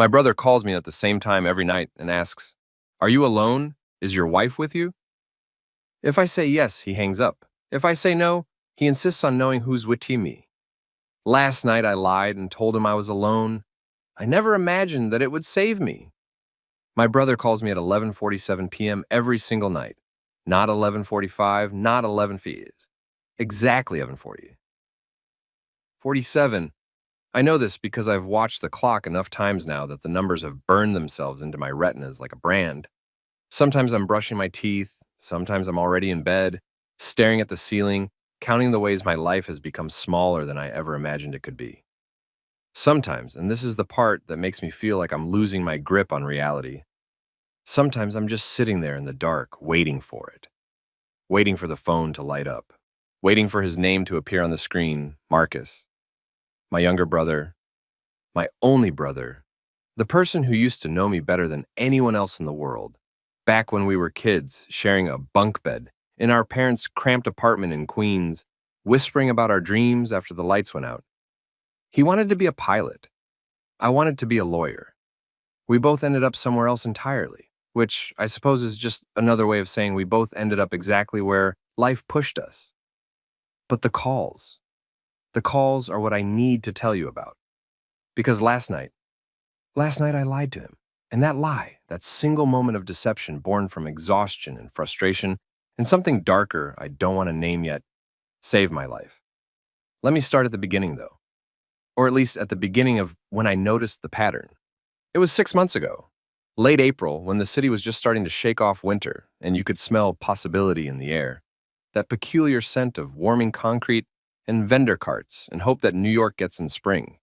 My brother calls me at the same time every night and asks, "Are you alone? Is your wife with you?" If I say yes, he hangs up. If I say no, he insists on knowing who's with me. Last night I lied and told him I was alone. I never imagined that it would save me. My brother calls me at 11:47 p.m. every single night. Not 11:45, not 11 feet. Exactly 11:40. 47. I know this because I've watched the clock enough times now that the numbers have burned themselves into my retinas like a brand. Sometimes I'm brushing my teeth, sometimes I'm already in bed, staring at the ceiling, counting the ways my life has become smaller than I ever imagined it could be. Sometimes, and this is the part that makes me feel like I'm losing my grip on reality, sometimes I'm just sitting there in the dark, waiting for it, waiting for the phone to light up, waiting for his name to appear on the screen, Marcus, my younger brother, my only brother, the person who used to know me better than anyone else in the world, back when we were kids, sharing a bunk bed in our parents' cramped apartment in Queens, whispering about our dreams after the lights went out. He wanted to be a pilot. I wanted to be a lawyer. We both ended up somewhere else entirely, which I suppose is just another way of saying we both ended up exactly where life pushed us. But the calls are what I need to tell you about. Because last night I lied to him. And that lie, that single moment of deception born from exhaustion and frustration, and something darker I don't want to name yet, saved my life. Let me start at the beginning, though. Or at least at the beginning of when I noticed the pattern. It was 6 months ago, late April, when the city was just starting to shake off winter and you could smell possibility in the air. That peculiar scent of warming concrete and vendor carts and hope that New York gets in spring.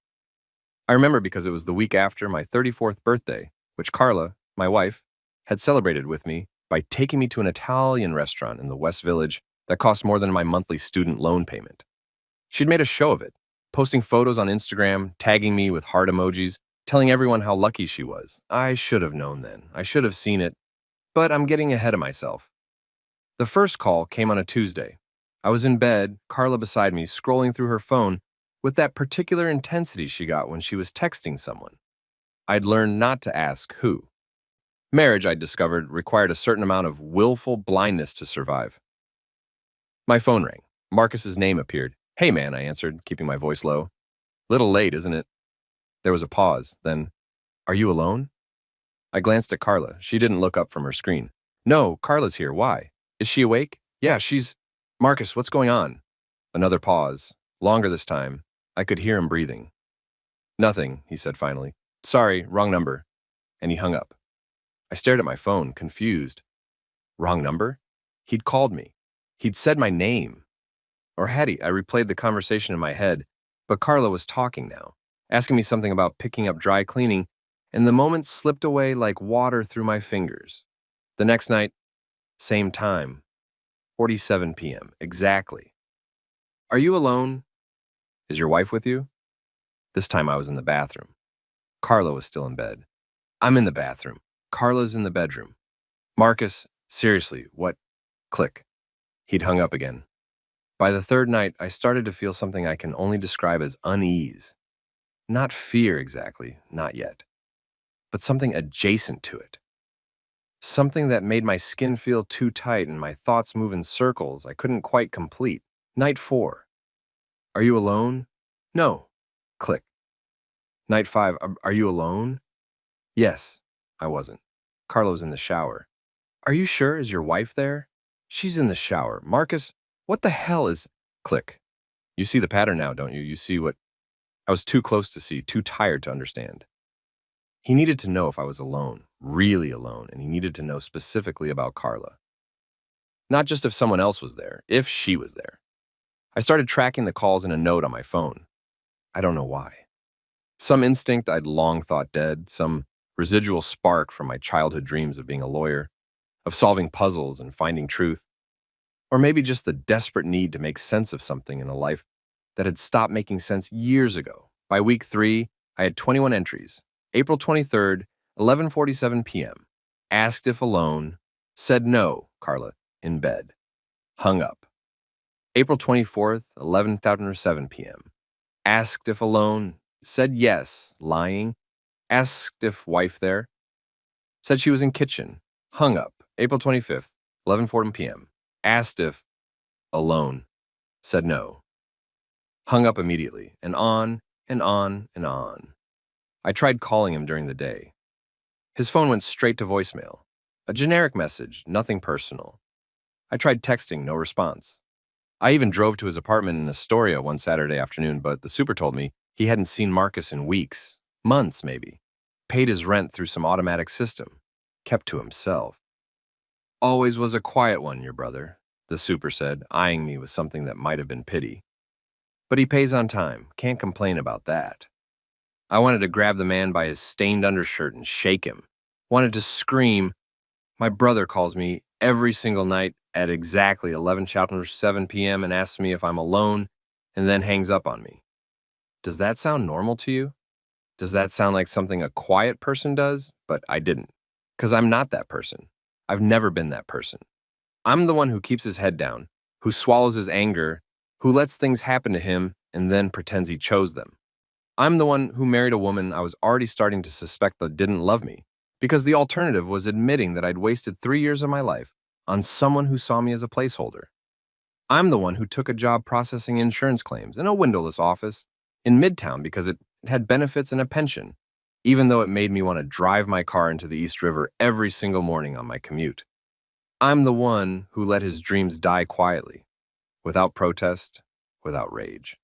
I remember because it was the week after my 34th birthday, which Carla, my wife, had celebrated with me by taking me to an Italian restaurant in the West Village that cost more than my monthly student loan payment. She'd made a show of it, posting photos on Instagram, tagging me with heart emojis, telling everyone how lucky she was. I should have known then. I should have seen it, but I'm getting ahead of myself. The first call came on a Tuesday. I was in bed, Carla beside me, scrolling through her phone with that particular intensity she got when she was texting someone. I'd learned not to ask who. Marriage, I'd discovered, required a certain amount of willful blindness to survive. My phone rang. Marcus's name appeared. "Hey, man," I answered, keeping my voice low. "Little late, isn't it?" There was a pause. Then, "Are you alone?" I glanced at Carla. She didn't look up from her screen. "No, Carla's here. Why? Is she awake?" "Yeah, she's—" "Marcus, what's going on?" Another pause. Longer this time. I could hear him breathing. "Nothing," he said finally. "Sorry, wrong number." And he hung up. I stared at my phone, confused. Wrong number? He'd called me. He'd said my name. Or had he? I replayed the conversation in my head, but Carla was talking now, asking me something about picking up dry cleaning, and the moment slipped away like water through my fingers. The next night, same time, 47 p.m., exactly. "Are you alone? Is your wife with you?" This time I was in the bathroom. Carla was still in bed. I'm in the bathroom. Carla's in the bedroom. "Marcus, seriously, what?" Click. He'd hung up again. By the third night, I started to feel something I can only describe as unease. Not fear exactly, not yet, but something adjacent to it. Something that made my skin feel too tight and my thoughts move in circles I couldn't quite complete. Night 4. "Are you alone?" "No." Click. Night 5. Are you alone?" "Yes." I wasn't. Carla was in the shower. "Are you sure? Is your wife there?" "She's in the shower." "Marcus, what the hell is—" Click. You see the pattern now, don't you? You see what— I was too close to see, too tired to understand. He needed to know if I was alone, really alone, and he needed to know specifically about Carla. Not just if someone else was there, if she was there. I started tracking the calls in a note on my phone. I don't know why. Some instinct I'd long thought dead, some residual spark from my childhood dreams of being a lawyer, of solving puzzles and finding truth, or maybe just the desperate need to make sense of something in a life that had stopped making sense years ago. By week 3, I had 21 entries. April 23rd, 11:47 p.m. Asked if alone. Said no, Carla, in bed. Hung up. April 24th, 11:07 p.m. Asked if alone. Said yes, lying. Asked if wife there. Said she was in kitchen. Hung up. April 25th, 11:40 p.m. Asked if alone. Said no. Hung up immediately, and on, and on, and on. I tried calling him during the day. His phone went straight to voicemail. A generic message, nothing personal. I tried texting, no response. I even drove to his apartment in Astoria one Saturday afternoon, but the super told me he hadn't seen Marcus in weeks, months maybe. Paid his rent through some automatic system. Kept to himself. Always was a quiet one, your brother, the super said, eyeing me with something that might have been pity. But he pays on time, can't complain about that. I wanted to grab the man by his stained undershirt and shake him. Wanted to scream. My brother calls me every single night at exactly 7 p.m. and asks me if I'm alone and then hangs up on me. Does that sound normal to you? Does that sound like something a quiet person does? But I didn't. Because I'm not that person. I've never been that person. I'm the one who keeps his head down, who swallows his anger, who lets things happen to him and then pretends he chose them. I'm the one who married a woman I was already starting to suspect that didn't love me, because the alternative was admitting that I'd wasted 3 years of my life on someone who saw me as a placeholder. I'm the one who took a job processing insurance claims in a windowless office in Midtown because it had benefits and a pension, even though it made me want to drive my car into the East River every single morning on my commute. I'm the one who let his dreams die quietly, without protest, without rage.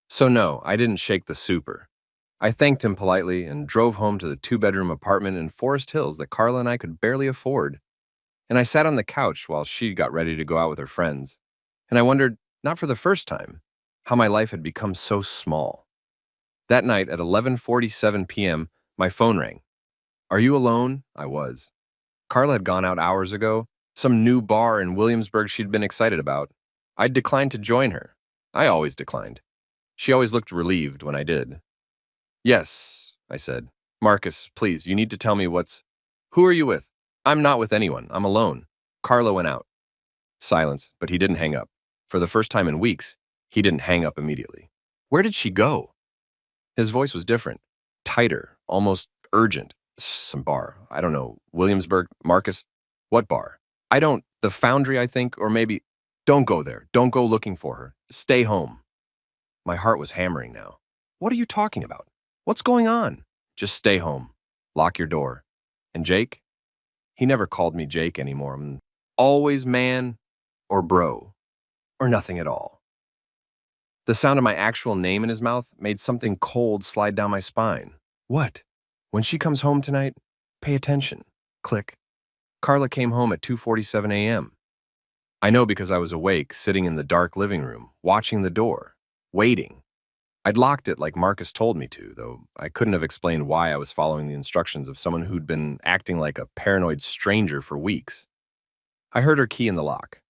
So no, I didn't shake the super. I thanked him politely and drove home to the 2-bedroom apartment in Forest Hills that Carla and I could barely afford. And I sat on the couch while she got ready to go out with her friends. And I wondered, not for the first time, how my life had become so small. That night at 11:47 p.m., my phone rang. Are you alone? I was. Carla had gone out hours ago, some new bar in Williamsburg she'd been excited about. I'd declined to join her. I always declined. She always looked relieved when I did. Yes, I said. Marcus, please, you need to tell me Who are you with? I'm not with anyone. I'm alone. Carla went out. Silence, but he didn't hang up. For the first time in weeks, he didn't hang up immediately. Where did she go? His voice was different, tighter, almost urgent. Some bar. I don't know. Williamsburg? Marcus? What bar? The Foundry, I think, or maybe. Don't go there. Don't go looking for her. Stay home. My heart was hammering now. What are you talking about? What's going on? Just stay home. Lock your door. And Jake? He never called me Jake anymore. Always man or bro or nothing at all. The sound of my actual name in his mouth made something cold slide down my spine. What? When she comes home tonight, pay attention. Click. Carla came home at 2:47 a.m. I know because I was awake, sitting in the dark living room, watching the door, waiting. I'd locked it like Marcus told me to, though I couldn't have explained why I was following the instructions of someone who'd been acting like a paranoid stranger for weeks. I heard her key in the lock.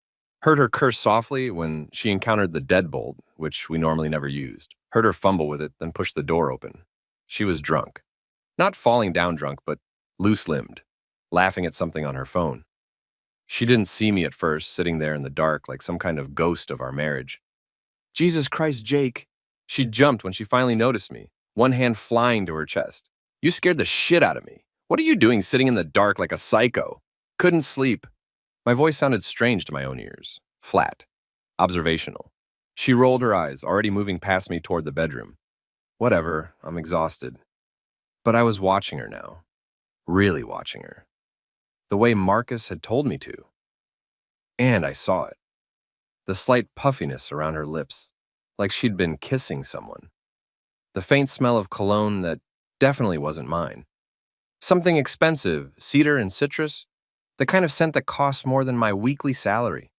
Heard her curse softly when she encountered the deadbolt, which we normally never used. Heard her fumble with it, then push the door open. She was drunk. Not falling down drunk, but loose-limbed, laughing at something on her phone. She didn't see me at first, sitting there in the dark like some kind of ghost of our marriage. Jesus Christ, Jake. She jumped when she finally noticed me, one hand flying to her chest. You scared the shit out of me. What are you doing sitting in the dark like a psycho? Couldn't sleep. My voice sounded strange to my own ears. Flat. Observational. She rolled her eyes, already moving past me toward the bedroom. Whatever, I'm exhausted. But I was watching her now. Really watching her. The way Marcus had told me to. And I saw it. The slight puffiness around her lips, like she'd been kissing someone. The faint smell of cologne that definitely wasn't mine. Something expensive, cedar and citrus, the kind of scent that costs more than my weekly salary.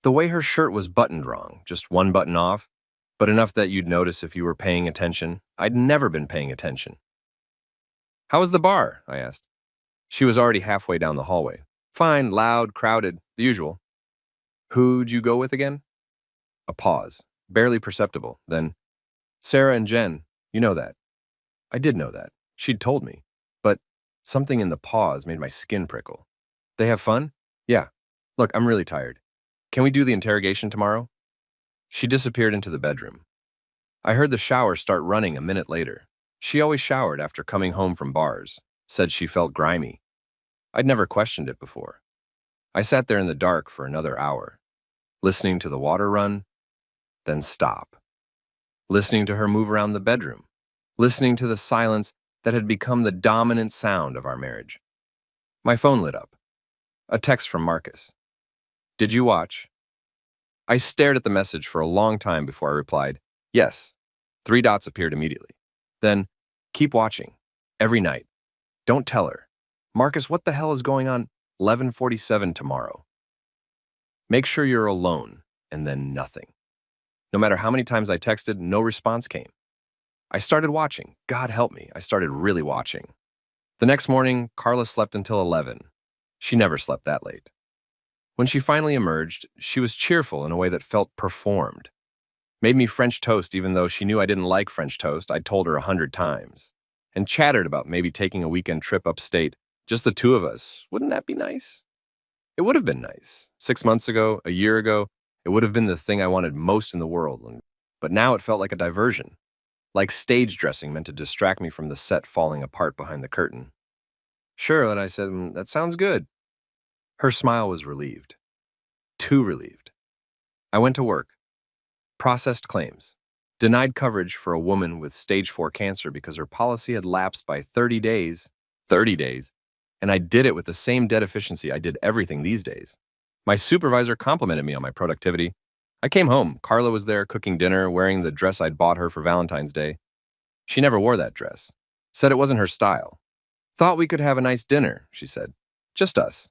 The way her shirt was buttoned wrong, just one button off, but enough that you'd notice if you were paying attention. I'd never been paying attention. How was the bar? I asked. She was already halfway down the hallway. Fine, loud, crowded, the usual. Who'd you go with again? A pause, barely perceptible. Then, Sarah and Jen, you know that. I did know that. She'd told me. But something in the pause made my skin prickle. They have fun? Yeah. Look, I'm really tired. Can we do the interrogation tomorrow? She disappeared into the bedroom. I heard the shower start running a minute later. She always showered after coming home from bars, said she felt grimy. I'd never questioned it before. I sat there in the dark for another hour, listening to the water run, then stop. Listening to her move around the bedroom, listening to the silence that had become the dominant sound of our marriage. My phone lit up. A text from Marcus. Did you watch? I stared at the message for a long time before I replied, yes. 3 dots appeared immediately. Then, keep watching. Every night. Don't tell her. Marcus, what the hell is going on? 11:47 tomorrow. Make sure you're alone, and then nothing. No matter how many times I texted, no response came. I started watching. God help me, I started really watching. The next morning, Carla slept until 11. She never slept that late. When she finally emerged, she was cheerful in a way that felt performed. Made me French toast even though she knew I didn't like French toast, I'd told her 100 times. And chattered about maybe taking a weekend trip upstate, just the two of us. Wouldn't that be nice? It would have been nice. 6 months ago, a year ago, it would have been the thing I wanted most in the world. But now it felt like a diversion. Like stage dressing meant to distract me from the set falling apart behind the curtain. Sure, and I said, that sounds good. Her smile was relieved. Too relieved. I went to work. Processed claims. Denied coverage for a woman with stage 4 cancer because her policy had lapsed by 30 days. 30 days. And I did it with the same dead efficiency I did everything these days. My supervisor complimented me on my productivity. I came home. Carla was there cooking dinner, wearing the dress I'd bought her for Valentine's Day. She never wore that dress. Said it wasn't her style. Thought we could have a nice dinner, she said. Just us.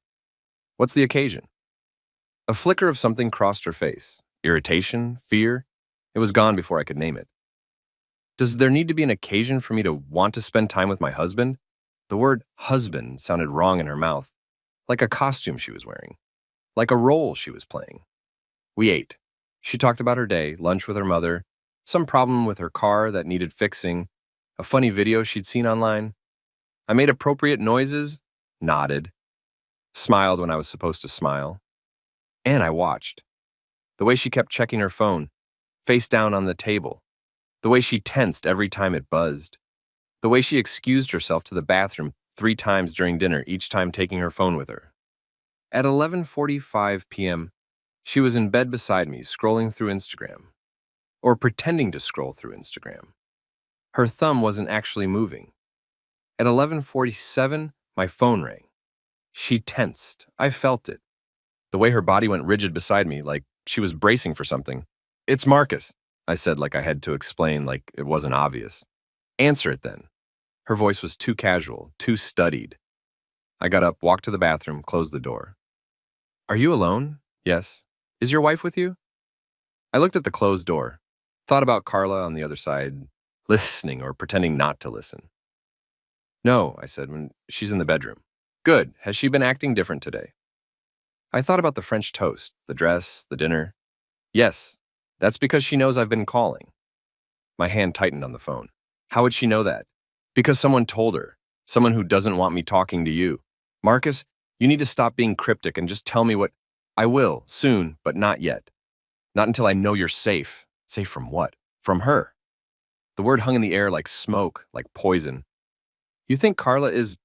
What's the occasion? A flicker of something crossed her face. Irritation? Fear? It was gone before I could name it. Does there need to be an occasion for me to want to spend time with my husband? The word husband sounded wrong in her mouth, like a costume she was wearing, like a role she was playing. We ate. She talked about her day, lunch with her mother, some problem with her car that needed fixing, a funny video she'd seen online. I made appropriate noises, nodded, smiled when I was supposed to smile, and I watched. The way she kept checking her phone, face down on the table, the way she tensed every time it buzzed, the way she excused herself to the bathroom 3 times during dinner, each time taking her phone with her. At 11:45 p.m., she was in bed beside me, scrolling through Instagram, or pretending to scroll through Instagram. Her thumb wasn't actually moving. At 11:47, my phone rang. She tensed. I felt it. The way her body went rigid beside me, like she was bracing for something. It's Marcus, I said like I had to explain like it wasn't obvious. Answer it then. Her voice was too casual, too studied. I got up, walked to the bathroom, closed the door. Are you alone? Yes. Is your wife with you? I looked at the closed door, thought about Carla on the other side, listening or pretending not to listen. No, I said when she's in the bedroom. Good. Has she been acting different today? I thought about the French toast, the dress, the dinner. Yes, that's because she knows I've been calling. My hand tightened on the phone. How would she know that? Because someone told her. Someone who doesn't want me talking to you. Marcus, you need to stop being cryptic and just tell me what... I will, soon, but not yet. Not until I know you're safe. Safe from what? From her. The word hung in the air like smoke, like poison. You think Carla is...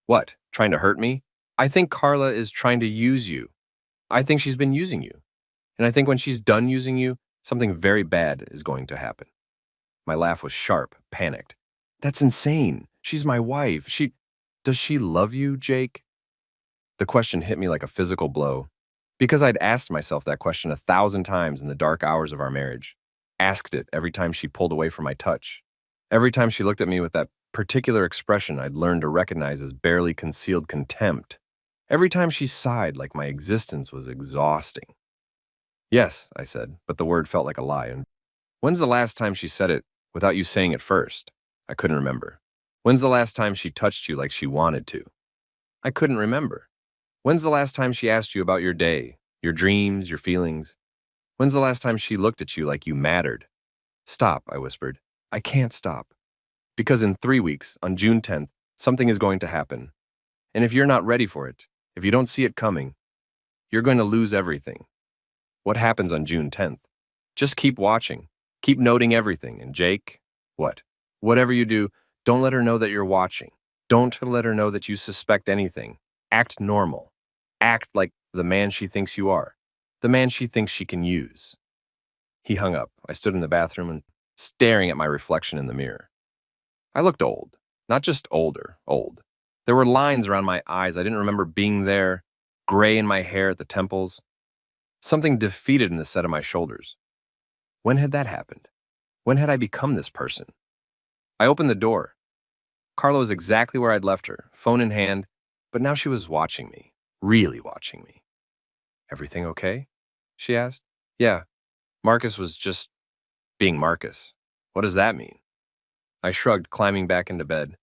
what? Trying to hurt me? I think Carla is trying to use you. I think she's been using you. And I think when she's done using you, something very bad is going to happen. My laugh was sharp, panicked. That's insane. She's my wife. Does she love you, Jake? The question hit me like a physical blow. Because I'd asked myself that question 1,000 times in the dark hours of our marriage. Asked it every time she pulled away from my touch. Every time she looked at me with that particular expression I'd learned to recognize as barely concealed contempt. Every time she sighed like my existence was exhausting. Yes, I said, but the word felt like a lie. And when's the last time she said it without you saying it first? I couldn't remember. When's the last time she touched you like she wanted to? I couldn't remember. When's the last time she asked you about your day, your dreams, your feelings? When's the last time she looked at you like you mattered? Stop, I whispered. I can't stop. Because in 3 weeks, on June 10th, something is going to happen. And if you're not ready for it, if you don't see it coming, you're going to lose everything. What happens on June 10th? Just keep watching. Keep noting everything. And Jake, what? Whatever you do, Don't let her know that you're watching. Don't let her know that you suspect anything. Act normal. Act like the man she thinks you are, the man she thinks she can use." He hung up. I stood in the bathroom and staring at my reflection in the mirror. I looked old, not just older, old. There were lines around my eyes I didn't remember being there, gray in my hair at the temples, something defeated in the set of my shoulders. When had that happened? When had I become this person? I opened the door. Carla was exactly where I'd left her, phone in hand, but now she was watching me, really watching me. "Everything okay?" she asked. "Yeah, Marcus was just being Marcus." "What does that mean?" I shrugged, climbing back into bed.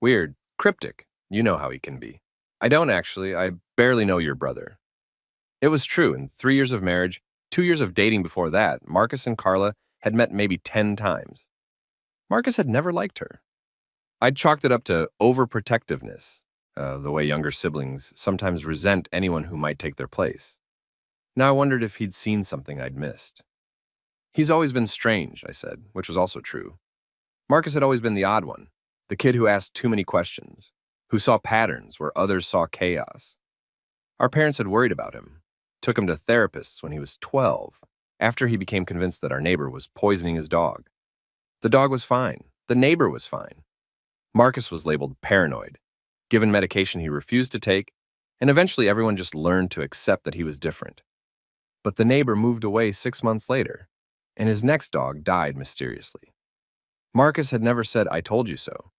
"Weird, cryptic. You know how he can be." "I don't actually. I barely know your brother." It was true. In 3 years of marriage, 2 years of dating before that, Marcus and Carla had met maybe 10 times. Marcus had never liked her. I'd chalked it up to overprotectiveness, the way younger siblings sometimes resent anyone who might take their place. Now I wondered if he'd seen something I'd missed. "He's always been strange," I said, which was also true. Marcus had always been the odd one, the kid who asked too many questions, who saw patterns where others saw chaos. Our parents had worried about him, took him to therapists when he was 12, after he became convinced that our neighbor was poisoning his dog. The dog was fine. The neighbor was fine. Marcus was labeled paranoid, given medication he refused to take, and eventually everyone just learned to accept that he was different. But the neighbor moved away 6 months later, and his next dog died mysteriously. Marcus had never said, "I told you so."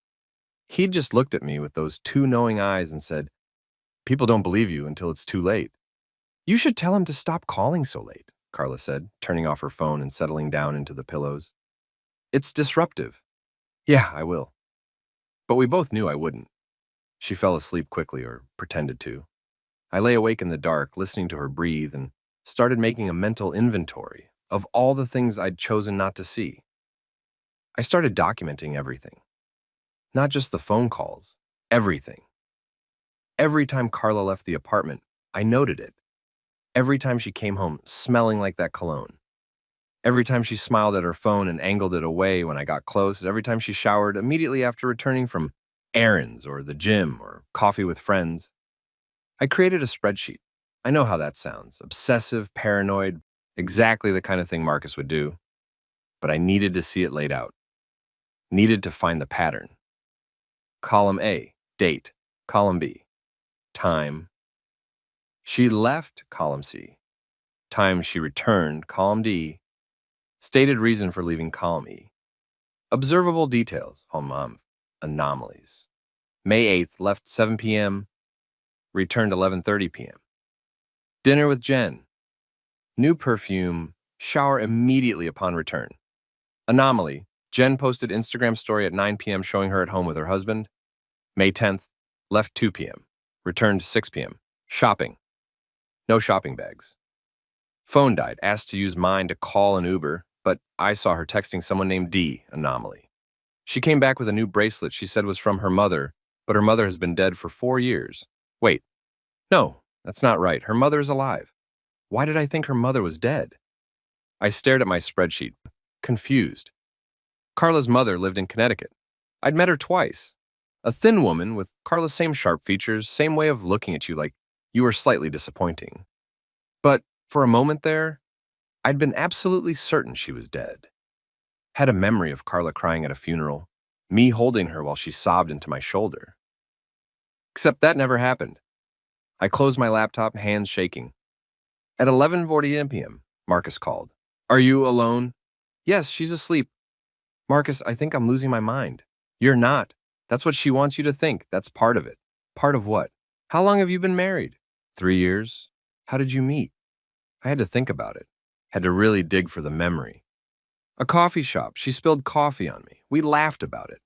He'd just looked at me with those two knowing eyes and said, "People don't believe you until it's too late." "You should tell him to stop calling so late," Carla said, turning off her phone and settling down into the pillows. "It's disruptive." "Yeah, I will." But we both knew I wouldn't. She fell asleep quickly, or pretended to. I lay awake in the dark, listening to her breathe, and started making a mental inventory of all the things I'd chosen not to see. I started documenting everything. Not just the phone calls, everything. Every time Carla left the apartment, I noted it. Every time she came home smelling like that cologne. Every time she smiled at her phone and angled it away when I got close. Every time she showered immediately after returning from errands or the gym or coffee with friends. I created a spreadsheet. I know how that sounds. Obsessive, paranoid, exactly the kind of thing Marcus would do. But I needed to see it laid out. Needed to find the pattern. Column A, date. Column B, time. She left, column C. Time she returned, column D. Stated reason for leaving, column E. Observable details, anomalies. May 8th, left 7 p.m., returned 11:30 p.m. Dinner with Jen. New perfume, shower immediately upon return. Anomaly, Jen posted Instagram story at 9 p.m. showing her at home with her husband. May 10th, left 2 p.m., returned 6 p.m. Shopping. No shopping bags. Phone died, asked to use mine to call an Uber, but I saw her texting someone named D, anomaly. She came back with a new bracelet she said was from her mother, but her mother has been dead for 4 years. Wait, no, that's not right. Her mother is alive. Why did I think her mother was dead? I stared at my spreadsheet, confused. Carla's mother lived in Connecticut. I'd met her twice. A thin woman with Carla's same sharp features, same way of looking at you like you were slightly disappointing. But for a moment there, I'd been absolutely certain she was dead. Had a memory of Carla crying at a funeral, me holding her while she sobbed into my shoulder. Except that never happened. I closed my laptop, hands shaking. At 11:40 p.m., Marcus called. "Are you alone?" "Yes, she's asleep." "Marcus, I think I'm losing my mind." "You're not. That's what she wants you to think. That's part of it." "Part of what?" "How long have you been married?" 3 years. "How did you meet?" I had to think about it. Had to really dig for the memory. "A coffee shop. She spilled coffee on me. We laughed about it."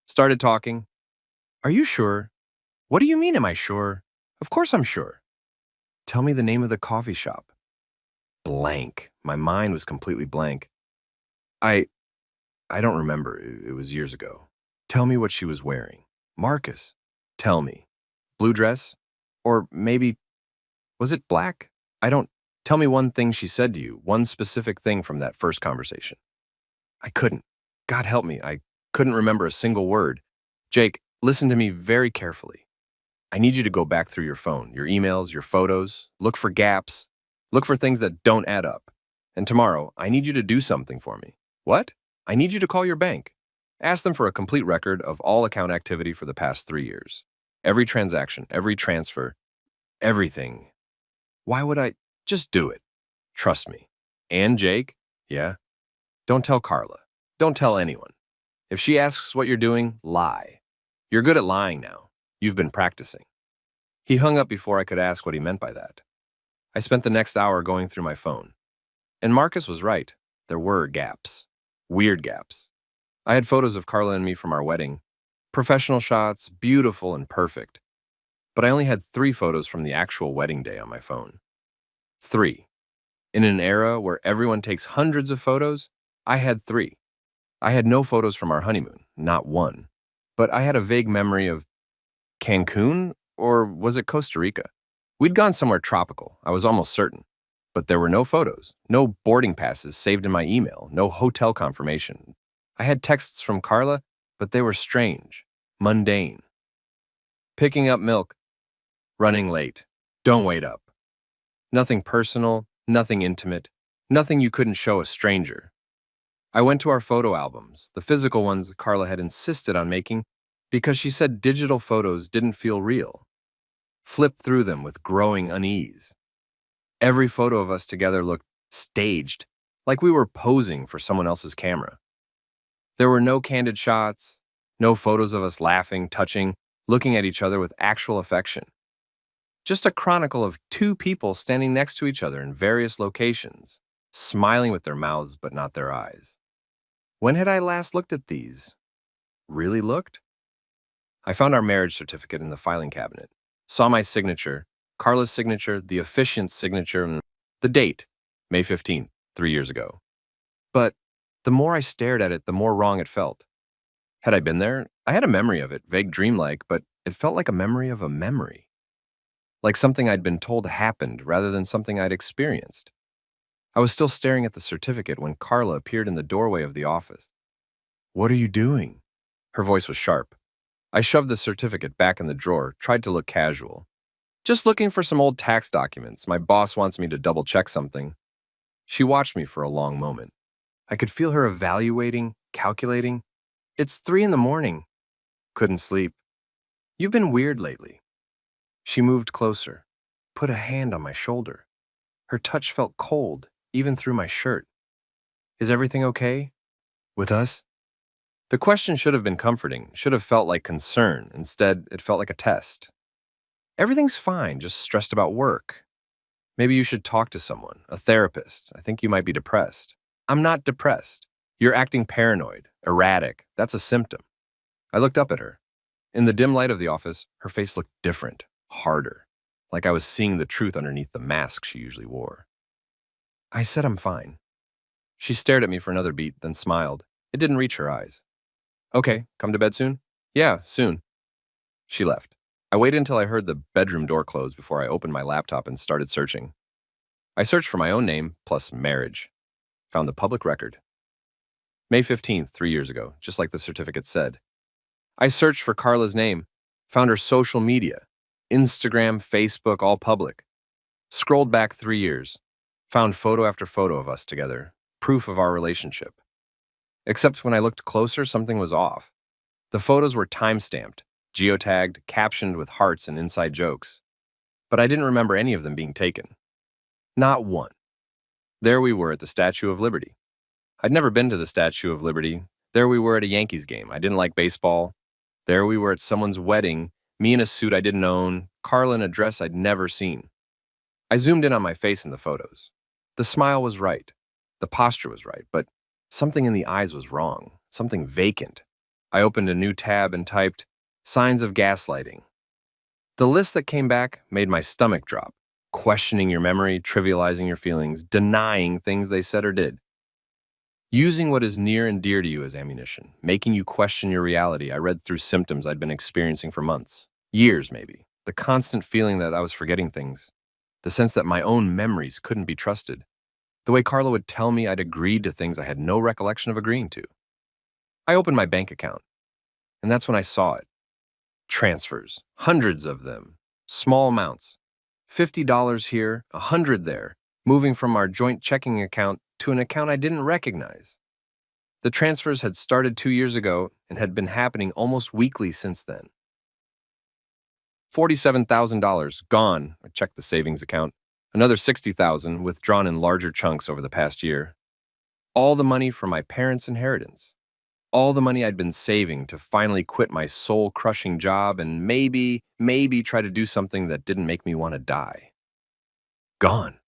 Started talking. "Are you sure?" "What do you mean, am I sure?" "Of course I'm sure." "Tell me the name of the coffee shop." Blank. My mind was completely blank. I I don't remember. It was years ago. "Tell me what she was wearing." "Marcus." "Tell me." "Blue dress? Or maybe, was it black?" I don't. "Tell me one thing she said to you, one specific thing from that first conversation." I couldn't. God help me. couldn't remember a single word. Jake, listen to me very carefully. I need you to go back through your phone, your emails, your photos, look for gaps, look for things that don't add up. And tomorrow, I need you to do something for me. What? I need you to call your bank. Ask them for a complete record of all account activity for the past 3 years. Every transaction, every transfer, everything. Why would I? Just do it. Trust me. And Jake? Yeah? Don't tell Carla. Don't tell anyone. If she asks what you're doing, lie. You're good at lying now. You've been practicing. He hung up before I could ask what he meant by that. I spent the next hour going through my phone. And Marcus was right. There were gaps. Weird gaps. I had photos of Carla and me from our wedding. Professional shots, beautiful and perfect. But I only had 3 photos from the actual wedding day on my phone. 3. In an era where everyone takes hundreds of photos, I had 3. I had no photos from our honeymoon, not one. But I had a vague memory of Cancun, or was it Costa Rica? We'd gone somewhere tropical, I was almost certain. But there were no photos, no boarding passes saved in my email, no hotel confirmation. I had texts from Carla, but they were strange, mundane. Picking up milk, running late, don't wait up. Nothing personal, nothing intimate, nothing you couldn't show a stranger. I went to our photo albums, the physical ones Carla had insisted on making because she said digital photos didn't feel real. Flipped through them with growing unease. Every photo of us together looked staged, like we were posing for someone else's camera. There were no candid shots, no photos of us laughing, touching, looking at each other with actual affection. Just a chronicle of 2 people standing next to each other in various locations, smiling with their mouths but not their eyes. When had I last looked at these? Really looked? I found our marriage certificate in the filing cabinet, saw my signature, Carla's signature, the officiant's signature, and the date, May 15th, 3 years ago. But the more I stared at it, the more wrong it felt. Had I been there? I had a memory of it, vague dreamlike, but it felt like a memory of a memory. Like something I'd been told happened rather than something I'd experienced. I was still staring at the certificate when Carla appeared in the doorway of the office. "What are you doing?" Her voice was sharp. I shoved the certificate back in the drawer, tried to look casual. "Just looking for some old tax documents. My boss wants me to double-check something." She watched me for a long moment. I could feel her evaluating, calculating. "It's 3 in the morning. Couldn't sleep. You've been weird lately." She moved closer, put a hand on my shoulder. Her touch felt cold, even through my shirt. "Is everything okay? With us?" The question should have been comforting, should have felt like concern. Instead, it felt like a test. "Everything's fine, just stressed about work. Maybe you should talk to someone, a therapist. I think you might be depressed." "I'm not depressed. You're acting paranoid, erratic. That's a symptom." I looked up at her. In the dim light of the office, her face looked different, harder, like I was seeing the truth underneath the mask she usually wore. I said I'm fine. She stared at me for another beat, then smiled. It didn't reach her eyes. "Okay, come to bed soon?" "Yeah, soon." She left. I waited until I heard the bedroom door close before I opened my laptop and started searching. I searched for my own name, plus marriage. Found the public record. May 15th, 3 years ago, just like the certificate said. I searched for Carla's name, found her social media, Instagram, Facebook, all public. Scrolled back 3 years, found photo after photo of us together, proof of our relationship. Except when I looked closer, something was off. The photos were time-stamped, geotagged, captioned with hearts and inside jokes. But I didn't remember any of them being taken. Not one. There we were at the Statue of Liberty. I'd never been to the Statue of Liberty. There we were at a Yankees game. I didn't like baseball. There we were at someone's wedding, me in a suit I didn't own, Carla in a dress I'd never seen. I zoomed in on my face in the photos. The smile was right. The posture was right, but something in the eyes was wrong, something vacant. I opened a new tab and typed, "Signs of gaslighting." The list that came back made my stomach drop, questioning your memory, trivializing your feelings, denying things they said or did. Using what is near and dear to you as ammunition, making you question your reality. I read through symptoms I'd been experiencing for months, years maybe. The constant feeling that I was forgetting things, the sense that my own memories couldn't be trusted. The way Carla would tell me I'd agreed to things I had no recollection of agreeing to. I opened my bank account, and that's when I saw it. Transfers, hundreds of them, small amounts. $50 here, 100 there, moving from our joint checking account to an account I didn't recognize. The transfers had started 2 years ago and had been happening almost weekly since then. $47,000 gone. I checked the savings account. Another $60,000 withdrawn in larger chunks over the past year. All the money from my parents' inheritance. All the money I'd been saving to finally quit my soul-crushing job and maybe try to do something that didn't make me want to die. Gone.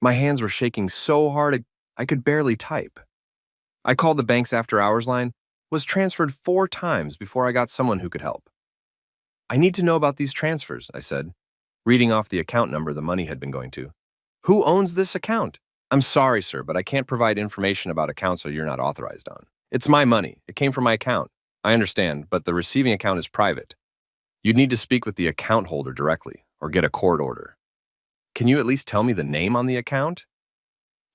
My hands were shaking so hard I could barely type. I called the bank's after-hours line, was transferred 4 times before I got someone who could help. I need to know about these transfers, I said, reading off the account number the money had been going to. Who owns this account? I'm sorry, sir, but I can't provide information about accounts you're not authorized on. It's my money. It came from my account. I understand, but the receiving account is private. You'd need to speak with the account holder directly or get a court order. Can you at least tell me the name on the account?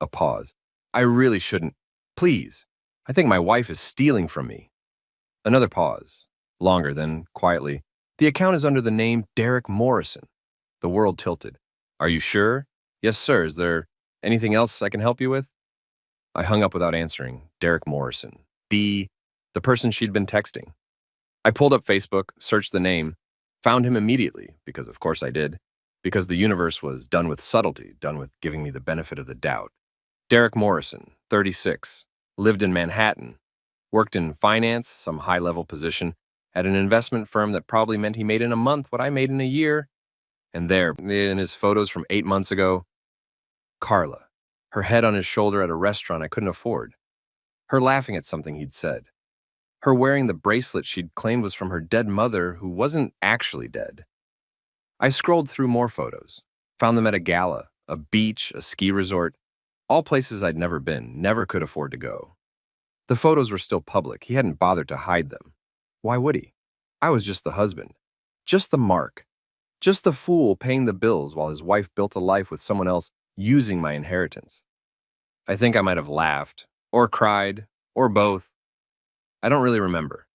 A pause. I really shouldn't. Please. I think my wife is stealing from me. Another pause. Longer, then quietly. The account is under the name Derek Morrison. The world tilted. Are you sure? Yes, sir. Is there anything else I can help you with? I hung up without answering. Derek Morrison. The person she'd been texting. I pulled up Facebook, searched the name, found him immediately, because of course I did, because the universe was done with subtlety, done with giving me the benefit of the doubt. Derek Morrison, 36, lived in Manhattan, worked in finance, some high-level position, at an investment firm that probably meant he made in a month what I made in a year. And there, in his photos from 8 months ago, Carla, her head on his shoulder at a restaurant I couldn't afford, her laughing at something he'd said, her wearing the bracelet she'd claimed was from her dead mother who wasn't actually dead. I scrolled through more photos, found them at a gala, a beach, a ski resort, all places I'd never been, never could afford to go. The photos were still public. He hadn't bothered to hide them. Why would he? I was just the husband, just the mark, just the fool paying the bills while his wife built a life with someone else using my inheritance. I think I might have laughed, or cried, or both. I don't really remember.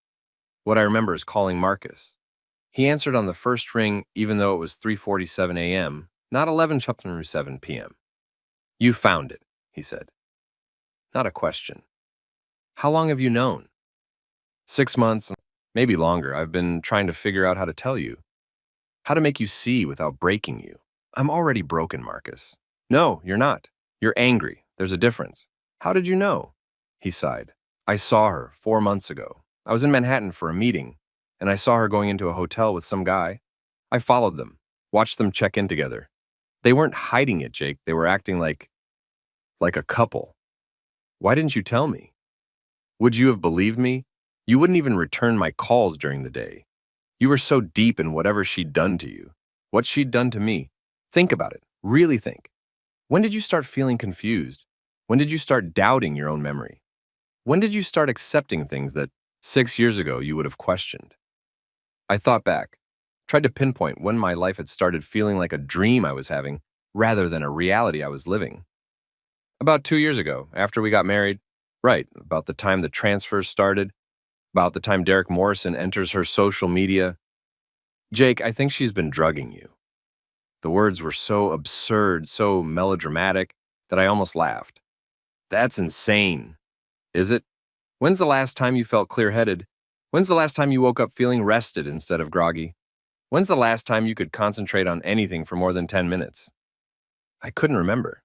What I remember is calling Marcus. He answered on the first ring even though it was 3:47 a.m., not 11:07 p.m. You found it, he said. Not a question. How long have you known? 6 months, maybe longer. I've been trying to figure out how to tell you. How to make you see without breaking you. I'm already broken, Marcus. No, you're not. You're angry. There's a difference. How did you know? He sighed. I saw her 4 months ago. I was in Manhattan for a meeting, and I saw her going into a hotel with some guy. I followed them, watched them check in together. They weren't hiding it, Jake. They were acting like a couple. Why didn't you tell me? Would you have believed me? You wouldn't even return my calls during the day. You were so deep in whatever she'd done to you, what she'd done to me. Think about it. Really think. When did you start feeling confused? When did you start doubting your own memory? When did you start accepting things that 6 years ago you would have questioned? I thought back, tried to pinpoint when my life had started feeling like a dream I was having rather than a reality I was living. About 2 years ago, after we got married, right, about the time the transfers started, about the time Derek Morrison enters her social media. Jake, I think she's been drugging you. The words were so absurd, so melodramatic, that I almost laughed. That's insane. Is it? When's the last time you felt clear-headed? When's the last time you woke up feeling rested instead of groggy? When's the last time you could concentrate on anything for more than 10 minutes? I couldn't remember.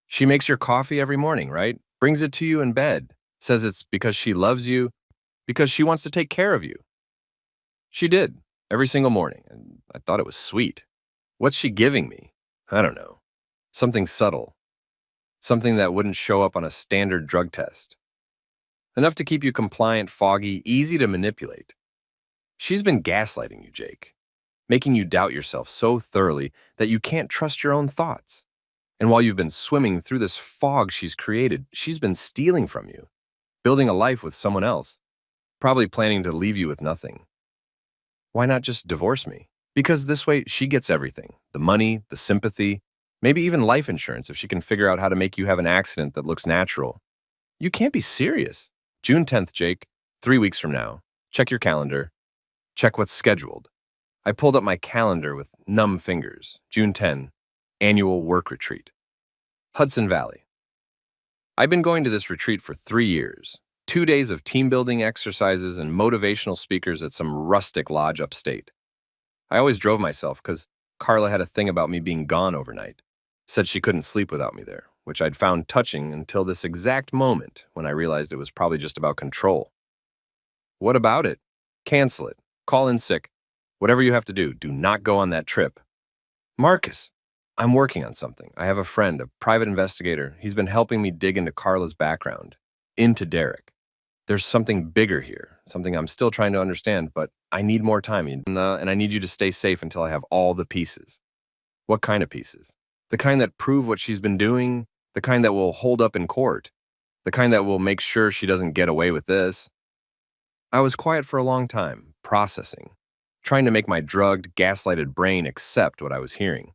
She makes your coffee every morning, right? Brings it to you in bed. Says it's because she loves you, because she wants to take care of you. She did, every single morning, and I thought it was sweet. What's she giving me? I don't know. Something subtle. Something that wouldn't show up on a standard drug test. Enough to keep you compliant, foggy, easy to manipulate. She's been gaslighting you, Jake, making you doubt yourself so thoroughly that you can't trust your own thoughts. And while you've been swimming through this fog she's created, she's been stealing from you, building a life with someone else, probably planning to leave you with nothing. Why not just divorce me? Because this way she gets everything, the money, the sympathy, maybe even life insurance if she can figure out how to make you have an accident that looks natural. You can't be serious. June 10th, Jake. 3 weeks from now. Check your calendar. Check what's scheduled. I pulled up my calendar with numb fingers. June 10, annual work retreat. Hudson Valley. I've been going to this retreat for 3 years. 2 days of team building exercises and motivational speakers at some rustic lodge upstate. I always drove myself because Carla had a thing about me being gone overnight. Said she couldn't sleep without me there, which I'd found touching until this exact moment when I realized it was probably just about control. What about it? Cancel it. Call in sick. Whatever you have to do not go on that trip. Marcus, I'm working on something. I have a friend, a private investigator. He's been helping me dig into Carla's background, into Derek. There's something bigger here, something I'm still trying to understand, but I need more time, and I need you to stay safe until I have all the pieces. What kind of pieces? The kind that prove what she's been doing, the kind that will hold up in court, the kind that will make sure she doesn't get away with this. I was quiet for a long time, processing, trying to make my drugged, gaslighted brain accept what I was hearing.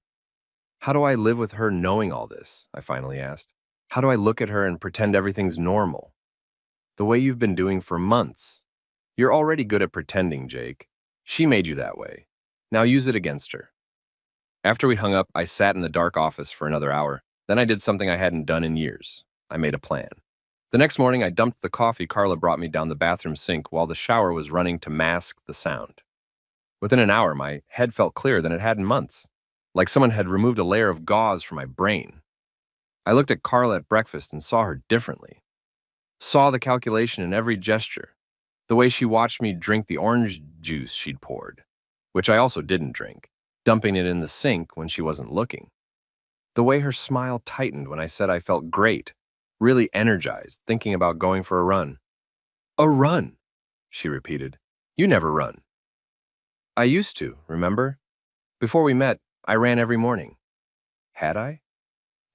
How do I live with her knowing all this? I finally asked. How do I look at her and pretend everything's normal? The way you've been doing for months. You're already good at pretending, Jake. She made you that way. Now use it against her. After we hung up, I sat in the dark office for another hour. Then I did something I hadn't done in years. I made a plan. The next morning, I dumped the coffee Carla brought me down the bathroom sink while the shower was running to mask the sound. Within an hour, my head felt clearer than it had in months, like someone had removed a layer of gauze from my brain. I looked at Carla at breakfast and saw her differently. Saw the calculation in every gesture, the way she watched me drink the orange juice she'd poured, which I also didn't drink, dumping it in the sink when she wasn't looking. The way her smile tightened when I said I felt great, really energized, thinking about going for a run. A run, she repeated. You never run. I used to, remember? Before we met, I ran every morning. Had I?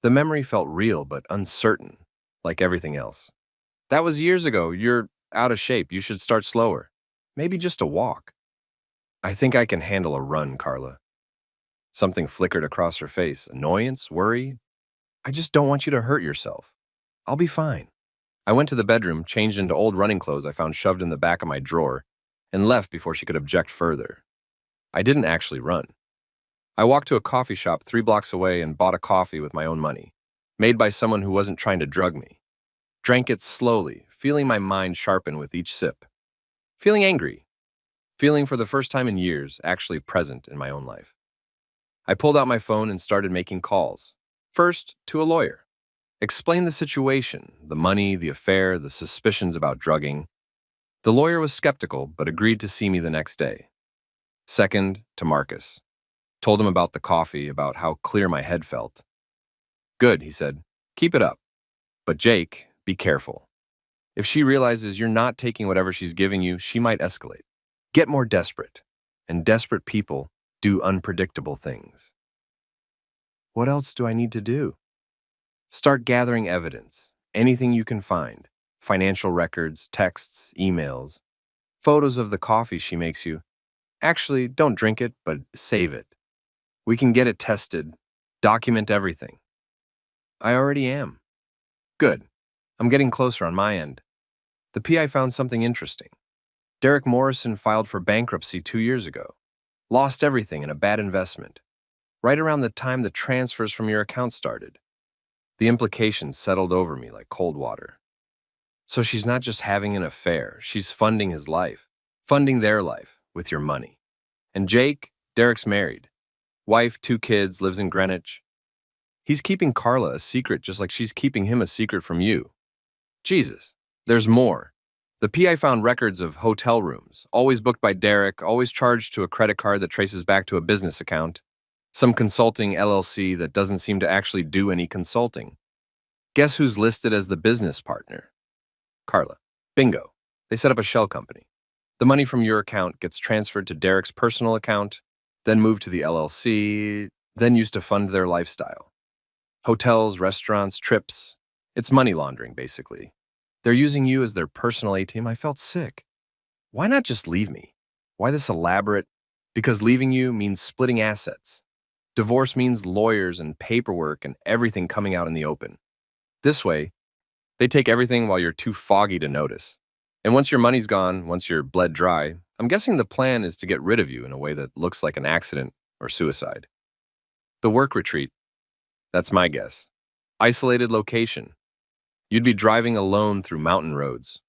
The memory felt real but uncertain, like everything else. That was years ago. You're out of shape. You should start slower. Maybe just a walk. I think I can handle a run, Carla. Something flickered across her face. Annoyance? Worry? I just don't want you to hurt yourself. I'll be fine. I went to the bedroom, changed into old running clothes I found shoved in the back of my drawer, and left before she could object further. I didn't actually run. I walked to a coffee shop 3 blocks away and bought a coffee with my own money, made by someone who wasn't trying to drug me. Drank it slowly, feeling my mind sharpen with each sip. Feeling angry. Feeling for the first time in years actually present in my own life. I pulled out my phone and started making calls. First, to a lawyer. Explained the situation, the money, the affair, the suspicions about drugging. The lawyer was skeptical, but agreed to see me the next day. Second, to Marcus. Told him about the coffee, about how clear my head felt. Good, he said. Keep it up. But Jake, be careful. If she realizes you're not taking whatever she's giving you, she might escalate. Get more desperate. And desperate people do unpredictable things. What else do I need to do? Start gathering evidence. Anything you can find. Financial records, texts, emails. Photos of the coffee she makes you. Actually, don't drink it, but save it. We can get it tested. Document everything. I already am. Good. I'm getting closer on my end. The PI found something interesting. Derek Morrison filed for bankruptcy 2 years ago. Lost everything in a bad investment. Right around the time the transfers from your account started. The implications settled over me like cold water. So she's not just having an affair, she's funding his life. Funding their life with your money. And Jake, Derek's married. Wife, 2 kids, lives in Greenwich. He's keeping Carla a secret just like she's keeping him a secret from you. Jesus, there's more. The PI found records of hotel rooms, always booked by Derek, always charged to a credit card that traces back to a business account. Some consulting LLC that doesn't seem to actually do any consulting. Guess who's listed as the business partner? Carla. Bingo. They set up a shell company. The money from your account gets transferred to Derek's personal account, then moved to the LLC, then used to fund their lifestyle. Hotels, restaurants, trips. It's money laundering, basically. They're using you as their personal ATM. I felt sick. Why not just leave me? Why this elaborate? Because leaving you means splitting assets. Divorce means lawyers and paperwork and everything coming out in the open. This way, they take everything while you're too foggy to notice. And once your money's gone, once you're bled dry, I'm guessing the plan is to get rid of you in a way that looks like an accident or suicide. The work retreat, that's my guess. Isolated location. You'd be driving alone through mountain roads.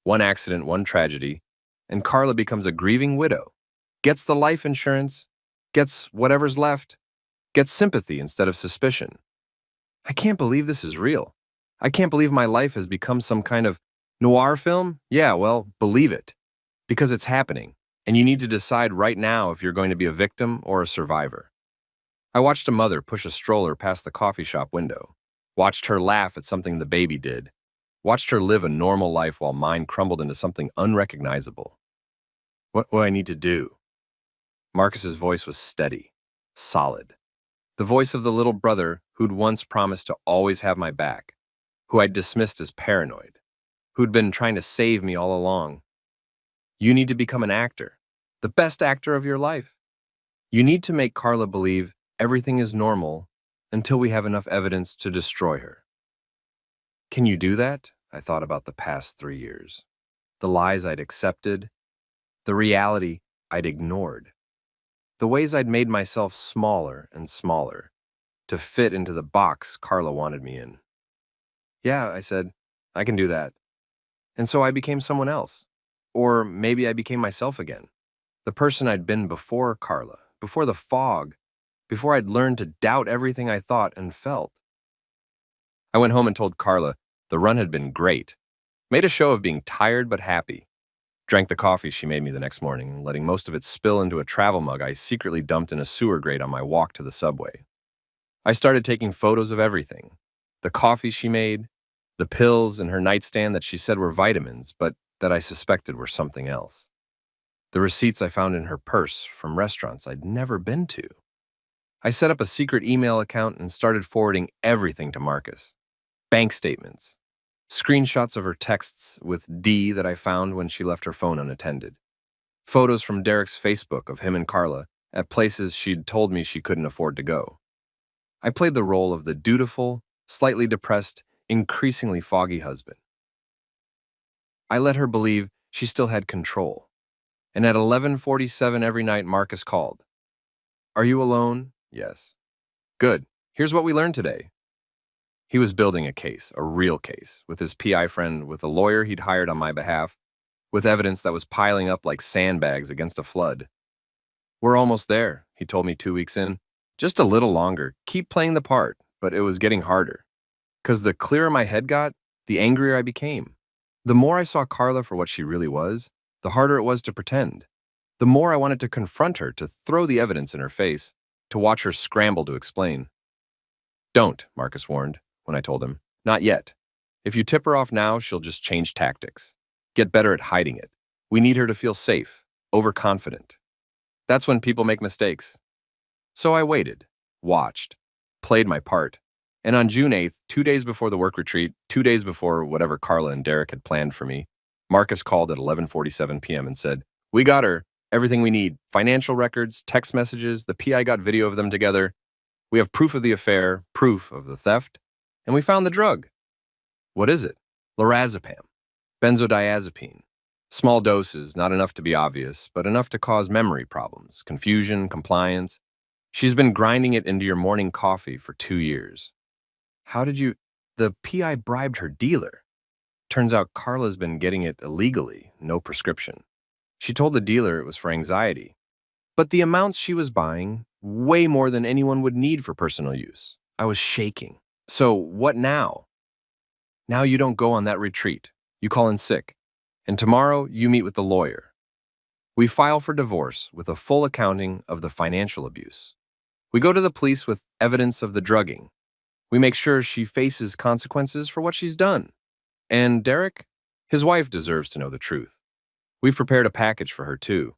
One accident, one tragedy, and Carla becomes a grieving widow. Gets the life insurance, gets whatever's left, gets sympathy instead of suspicion. I can't believe this is real. I can't believe my life has become some kind of noir film. Yeah, well, believe it. Because it's happening, and you need to decide right now if you're going to be a victim or a survivor. I watched a mother push a stroller past the coffee shop window, watched her laugh at something the baby did, watched her live a normal life while mine crumbled into something unrecognizable. What do I need to do? Marcus's voice was steady, solid. The voice of the little brother who'd once promised to always have my back, who I'd dismissed as paranoid, who'd been trying to save me all along. You need to become an actor, the best actor of your life. You need to make Carla believe everything is normal until we have enough evidence to destroy her. Can you do that? I thought about the past 3 years. The lies I'd accepted, the reality I'd ignored, the ways I'd made myself smaller and smaller to fit into the box Carla wanted me in. Yeah, I said, I can do that. And so I became someone else. Or maybe I became myself again. The person I'd been before Carla, before the fog, before I'd learned to doubt everything I thought and felt. I went home and told Carla the run had been great. Made a show of being tired but happy. Drank the coffee she made me the next morning, letting most of it spill into a travel mug I secretly dumped in a sewer grate on my walk to the subway. I started taking photos of everything. The coffee she made, the pills in her nightstand that she said were vitamins, but that I suspected were something else. The receipts I found in her purse from restaurants I'd never been to. I set up a secret email account and started forwarding everything to Marcus. Bank statements, screenshots of her texts with D that I found when she left her phone unattended, photos from Derek's Facebook of him and Carla at places she'd told me she couldn't afford to go. I played the role of the dutiful, slightly depressed, increasingly foggy husband. I let her believe she still had control. And at 11:47 every night, Marcus called. Are you alone? Yes. Good. Here's what we learned today. He was building a case, a real case, with his PI friend, with a lawyer he'd hired on my behalf, with evidence that was piling up like sandbags against a flood. We're almost there, he told me 2 weeks in. Just a little longer. Keep playing the part, but it was getting harder. 'Cause the clearer my head got, the angrier I became. The more I saw Carla for what she really was, the harder it was to pretend. The more I wanted to confront her, to throw the evidence in her face, to watch her scramble to explain. Don't, Marcus warned, when I told him. Not yet. If you tip her off now, she'll just change tactics. Get better at hiding it. We need her to feel safe, overconfident. That's when people make mistakes. So I waited, watched, played my part. And on June 8th, 2 days before the work retreat, 2 days before whatever Carla and Derek had planned for me, Marcus called at 11:47 p.m. and said, We got her. Everything we need. Financial records, text messages, the PI got video of them together. We have proof of the affair, proof of the theft, and we found the drug. What is it? Lorazepam. Benzodiazepine. Small doses, not enough to be obvious, but enough to cause memory problems, confusion, compliance. She's been grinding it into your morning coffee for 2 years. How did you... The PI bribed her dealer. Turns out Carla's been getting it illegally, no prescription. She told the dealer it was for anxiety. But the amounts she was buying, way more than anyone would need for personal use. I was shaking. So what now? Now you don't go on that retreat. You call in sick. And tomorrow you meet with the lawyer. We file for divorce with a full accounting of the financial abuse. We go to the police with evidence of the drugging. We make sure she faces consequences for what she's done. And Derek, his wife deserves to know the truth. We've prepared a package for her too.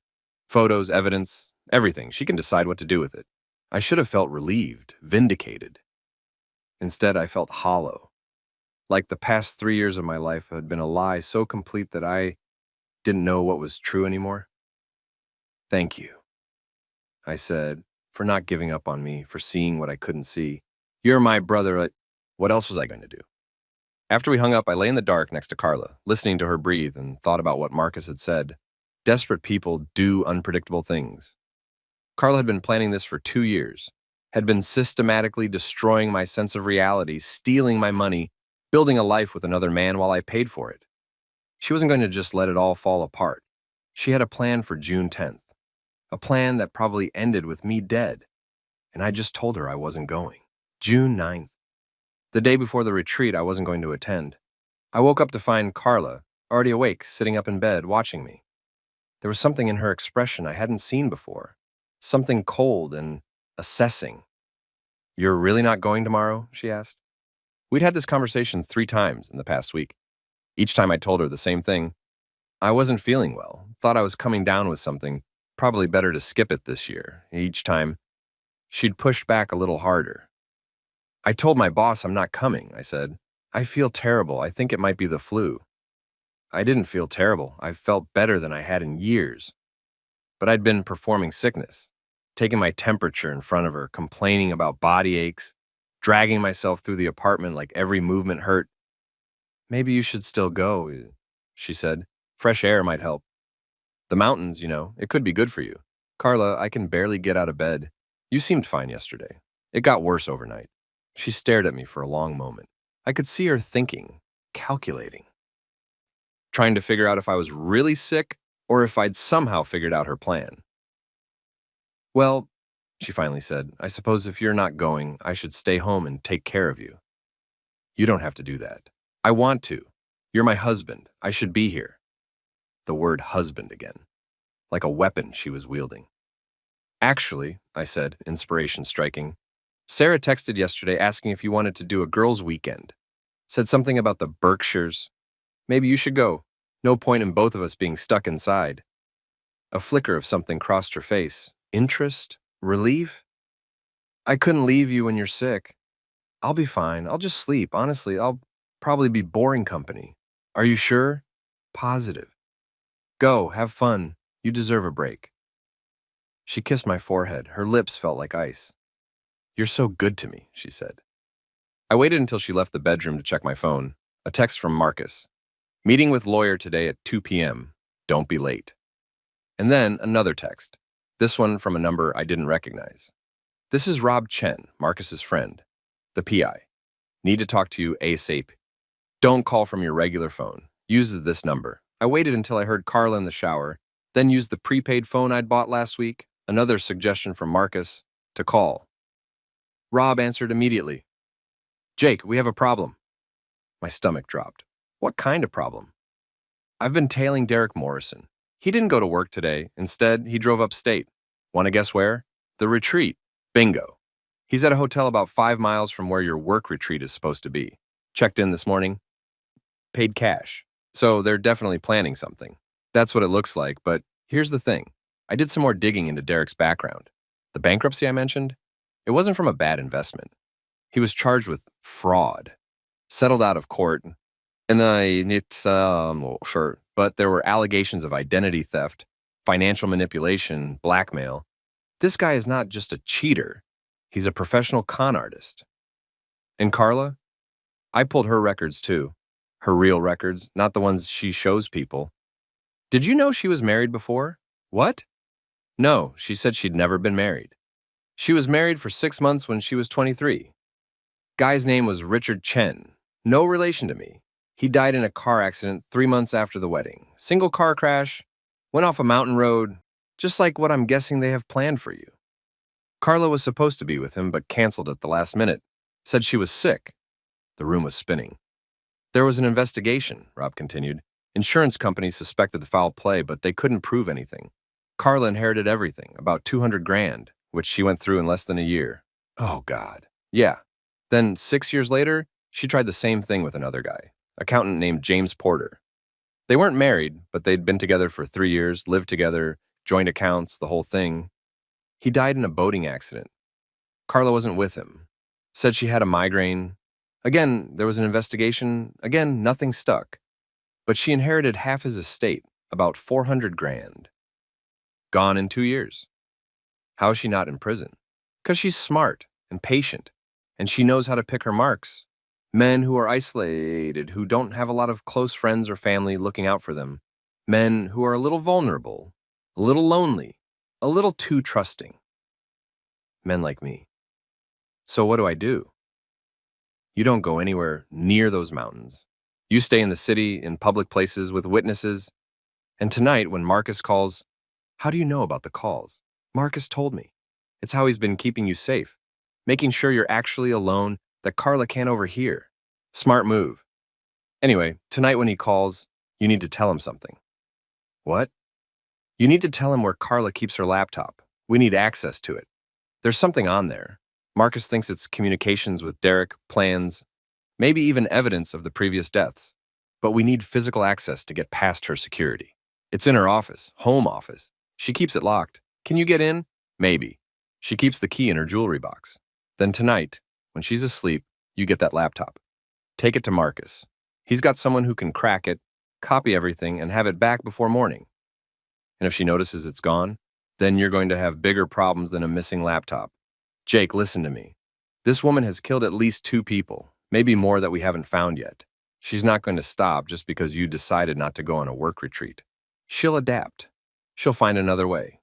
Photos, evidence, everything. She can decide what to do with it. I should have felt relieved, vindicated. Instead, I felt hollow. Like the past 3 years of my life had been a lie so complete that I didn't know what was true anymore. Thank you, I said, for not giving up on me, for seeing what I couldn't see. You're my brother. What else was I going to do? After we hung up, I lay in the dark next to Carla, listening to her breathe and thought about what Marcus had said. Desperate people do unpredictable things. Carla had been planning this for 2 years, had been systematically destroying my sense of reality, stealing my money, building a life with another man while I paid for it. She wasn't going to just let it all fall apart. She had a plan for June 10th, a plan that probably ended with me dead, and I just told her I wasn't going. June 9th. The day before the retreat, I wasn't going to attend. I woke up to find Carla, already awake, sitting up in bed, watching me. There was something in her expression I hadn't seen before, something cold and assessing. "You're really not going tomorrow?" she asked. We'd had this conversation 3 times in the past week. Each time I told her the same thing. I wasn't feeling well, thought I was coming down with something, probably better to skip it this year. Each time, she'd pushed back a little harder. "I told my boss I'm not coming," I said. "I feel terrible. I think it might be the flu." I didn't feel terrible. I felt better than I had in years. But I'd been performing sickness, taking my temperature in front of her, complaining about body aches, dragging myself through the apartment like every movement hurt. "Maybe you should still go," she said. "Fresh air might help. The mountains, it could be good for you." "Carla, I can barely get out of bed. You seemed fine yesterday. It got worse overnight." She stared at me for a long moment. I could see her thinking, calculating, trying to figure out if I was really sick or if I'd somehow figured out her plan. "Well," she finally said, "I suppose if you're not going, I should stay home and take care of you." "You don't have to do that." "I want to. You're my husband. I should be here." The word husband again, like a weapon she was wielding. "Actually," I said, inspiration striking, "Sarah texted yesterday asking if you wanted to do a girls' weekend. Said something about the Berkshires. Maybe you should go. No point in both of us being stuck inside." A flicker of something crossed her face. Interest? Relief? "I couldn't leave you when you're sick." "I'll be fine. I'll just sleep. Honestly, I'll probably be boring company." "Are you sure?" "Positive." "Go, have fun. You deserve a break." She kissed my forehead. Her lips felt like ice. "You're so good to me," she said. I waited until she left the bedroom to check my phone. A text from Marcus. "Meeting with lawyer today at 2 p.m. Don't be late." And then another text. This one from a number I didn't recognize. "This is Rob Chen, Marcus's friend, the PI. Need to talk to you ASAP. Don't call from your regular phone. Use this number." I waited until I heard Carla in the shower, then used the prepaid phone I'd bought last week, another suggestion from Marcus, to call. Rob answered immediately. "Jake, we have a problem." My stomach dropped. What kind of problem? "I've been tailing Derek Morrison. He didn't go to work today. Instead, he drove upstate. Want to guess where? The retreat. Bingo. He's at a hotel about 5 miles from where your work retreat is supposed to be. Checked in this morning. Paid cash. So they're definitely planning something. That's what it looks like, but here's the thing. I did some more digging into Derek's background. The bankruptcy I mentioned? It wasn't from a bad investment. He was charged with fraud. Settled out of court. And it's sure, but there were allegations of identity theft, financial manipulation, blackmail. This guy is not just a cheater. He's a professional con artist. And Carla? I pulled her records too. Her real records, not the ones she shows people. Did you know she was married before? What? No, she said she'd never been married. She was married for 6 months when she was 23. Guy's name was Richard Chen. No relation to me. He died in a car accident 3 months after the wedding. Single car crash, went off a mountain road, just like what I'm guessing they have planned for you. Carla was supposed to be with him, but canceled at the last minute. Said she was sick. The room was spinning. There was an investigation, Rob continued. Insurance companies suspected the foul play, but they couldn't prove anything. Carla inherited everything, about 200 grand, which she went through in less than a year. Oh, God. Yeah. Then 6 years later, she tried the same thing with another guy, accountant named James Porter. They weren't married, but they'd been together for 3 years, lived together, joint accounts, the whole thing. He died in a boating accident. Carla wasn't with him. Said she had a migraine. Again, there was an investigation. Again, nothing stuck. But she inherited half his estate, about 400 grand. Gone in 2 years. How is she not in prison? 'Cause she's smart and patient, and she knows how to pick her marks. Men who are isolated, who don't have a lot of close friends or family looking out for them. Men who are a little vulnerable, a little lonely, a little too trusting. Men like me. So what do I do? You don't go anywhere near those mountains. You stay in the city, in public places with witnesses. And tonight, when Marcus calls, how do you know about the calls? Marcus told me. It's how he's been keeping you safe, making sure you're actually alone, that Carla can't overhear. Smart move. Anyway, tonight when he calls, you need to tell him something. What? You need to tell him where Carla keeps her laptop. We need access to it. There's something on there. Marcus thinks it's communications with Derek, plans, maybe even evidence of the previous deaths. But we need physical access to get past her security. It's in her office, home office. She keeps it locked. Can you get in? Maybe. She keeps the key in her jewelry box. Then tonight, when she's asleep, you get that laptop. Take it to Marcus. He's got someone who can crack it, copy everything, and have it back before morning. And if she notices it's gone, then you're going to have bigger problems than a missing laptop. Jake, listen to me. This woman has killed at least 2 people, maybe more that we haven't found yet. She's not going to stop just because you decided not to go on a work retreat. She'll adapt. She'll find another way.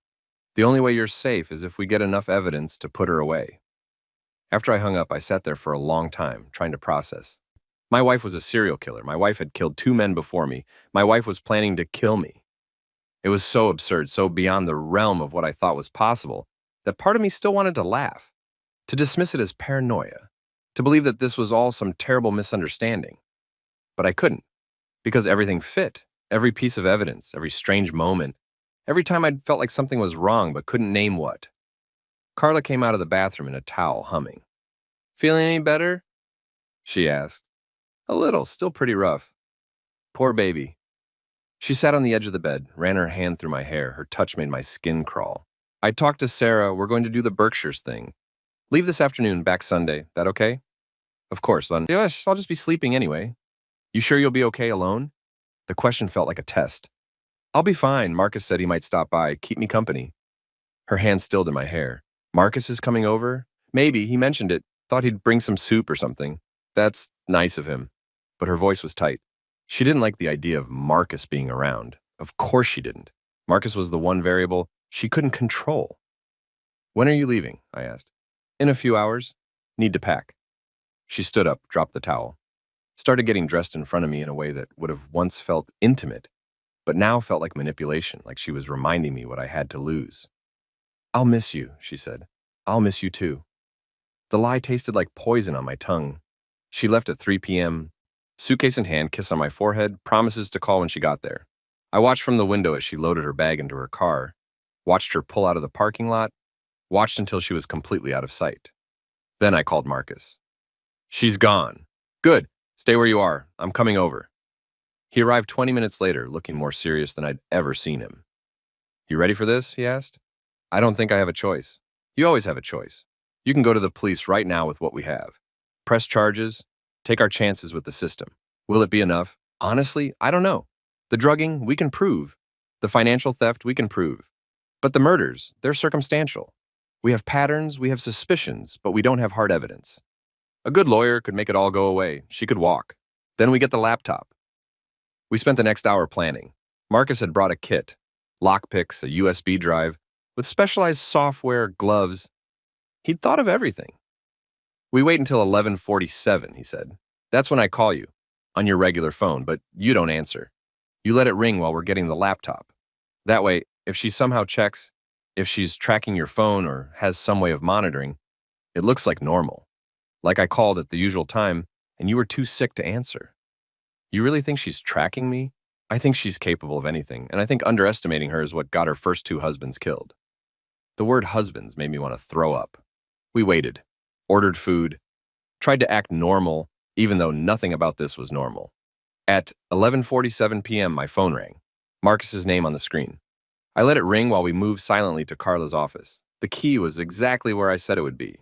The only way you're safe is if we get enough evidence to put her away. After I hung up, I sat there for a long time, trying to process. My wife was a serial killer. My wife had killed 2 men before me. My wife was planning to kill me. It was so absurd, so beyond the realm of what I thought was possible, that part of me still wanted to laugh, to dismiss it as paranoia, to believe that this was all some terrible misunderstanding. But I couldn't, because everything fit, every piece of evidence, every strange moment, every time I'd felt like something was wrong but couldn't name what. Carla came out of the bathroom in a towel, humming. "Feeling any better?" she asked. "A little, still pretty rough." "Poor baby." She sat on the edge of the bed, ran her hand through my hair. Her touch made my skin crawl. "I talked to Sarah. We're going to do the Berkshires thing. Leave this afternoon, back Sunday. That okay?" "Of course, Len. Yes, I'll just be sleeping anyway." "You sure you'll be okay alone?" The question felt like a test. "I'll be fine. Marcus said he might stop by, keep me company." Her hand stilled in my hair. "Marcus is coming over?" "Maybe. He mentioned it. Thought he'd bring some soup or something." "That's nice of him." But her voice was tight. She didn't like the idea of Marcus being around. Of course she didn't. Marcus was the one variable she couldn't control. "When are you leaving?" I asked. "In a few hours. Need to pack." She stood up, dropped the towel, started getting dressed in front of me in a way that would have once felt intimate, but now felt like manipulation, like she was reminding me what I had to lose. "I'll miss you," she said. "I'll miss you too." The lie tasted like poison on my tongue. She left at 3 p.m., suitcase in hand, kiss on my forehead, promises to call when she got there. I watched from the window as she loaded her bag into her car, watched her pull out of the parking lot, watched until she was completely out of sight. Then I called Marcus. "She's gone." "Good. Stay where you are. I'm coming over." He arrived 20 minutes later, looking more serious than I'd ever seen him. "You ready for this?" he asked. "I don't think I have a choice." "You always have a choice. You can go to the police right now with what we have. Press charges, take our chances with the system. Will it be enough? Honestly, I don't know. The drugging, we can prove. The financial theft, we can prove. But the murders, they're circumstantial. We have patterns, we have suspicions, but we don't have hard evidence. A good lawyer could make it all go away. She could walk. Then we get the laptop." We spent the next hour planning. Marcus had brought a kit, lockpicks, a USB drive, with specialized software, gloves. He'd thought of everything. "We wait until 11:47, he said. "That's when I call you, on your regular phone, but you don't answer. You let it ring while we're getting the laptop. That way, if she somehow checks, if she's tracking your phone or has some way of monitoring, it looks like normal. Like I called at the usual time, and you were too sick to answer. You really think she's tracking me? I think she's capable of anything, and I think underestimating her is what got her first 2 husbands killed." The word husbands made me want to throw up. We waited, ordered food, tried to act normal, even though nothing about this was normal. At 11:47 p.m., my phone rang. Marcus's name on the screen. I let it ring while we moved silently to Carla's office. The key was exactly where I said it would be.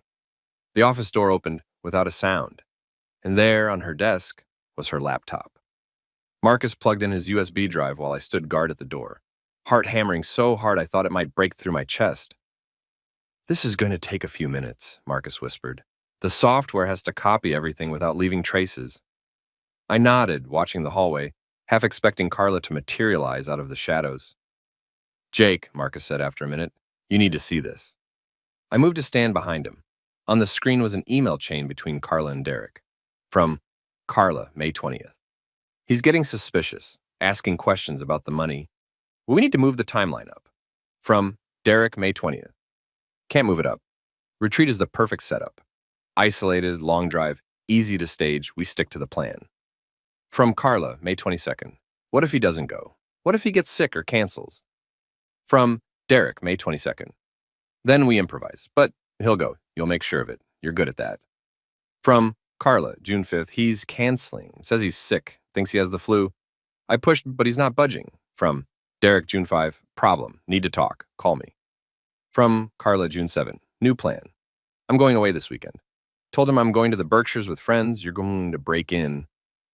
The office door opened without a sound, and there, on her desk, was her laptop. Marcus plugged in his USB drive while I stood guard at the door, heart hammering so hard I thought it might break through my chest. "This is going to take a few minutes," Marcus whispered. The software has to copy everything without leaving traces. I nodded, watching the hallway, half expecting Carla to materialize out of the shadows. Jake, Marcus said after a minute, you need to see this. I moved to stand behind him. On the screen was an email chain between Carla and Derek. From Carla, May 20th. He's getting suspicious, asking questions about the money. We need to move the timeline up. From Derek, May 20th. Can't move it up. Retreat is the perfect setup. Isolated, long drive, easy to stage, we stick to the plan. From Carla, May 22nd. What if he doesn't go? What if he gets sick or cancels? From Derek, May 22nd. Then we improvise, but he'll go. You'll make sure of it. You're good at that. From Carla, June 5th. He's canceling. Says he's sick. Thinks he has the flu. I pushed, but he's not budging. From Derek, June 5. Problem. Need to talk. Call me. From Carla, June 7. New plan. I'm going away this weekend. Told him I'm going to the Berkshires with friends. You're going to break in.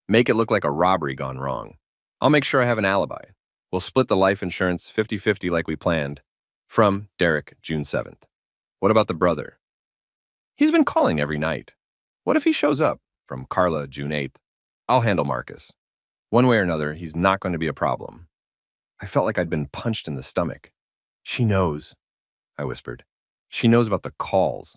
Make it look like a robbery gone wrong. I'll make sure I have an alibi. We'll split the life insurance 50-50 like we planned. From Derek, June 7th. What about the brother? He's been calling every night. What if he shows up? From Carla, June 8th. I'll handle Marcus. One way or another, he's not going to be a problem. I felt like I'd been punched in the stomach. She knows, I whispered. She knows about the calls.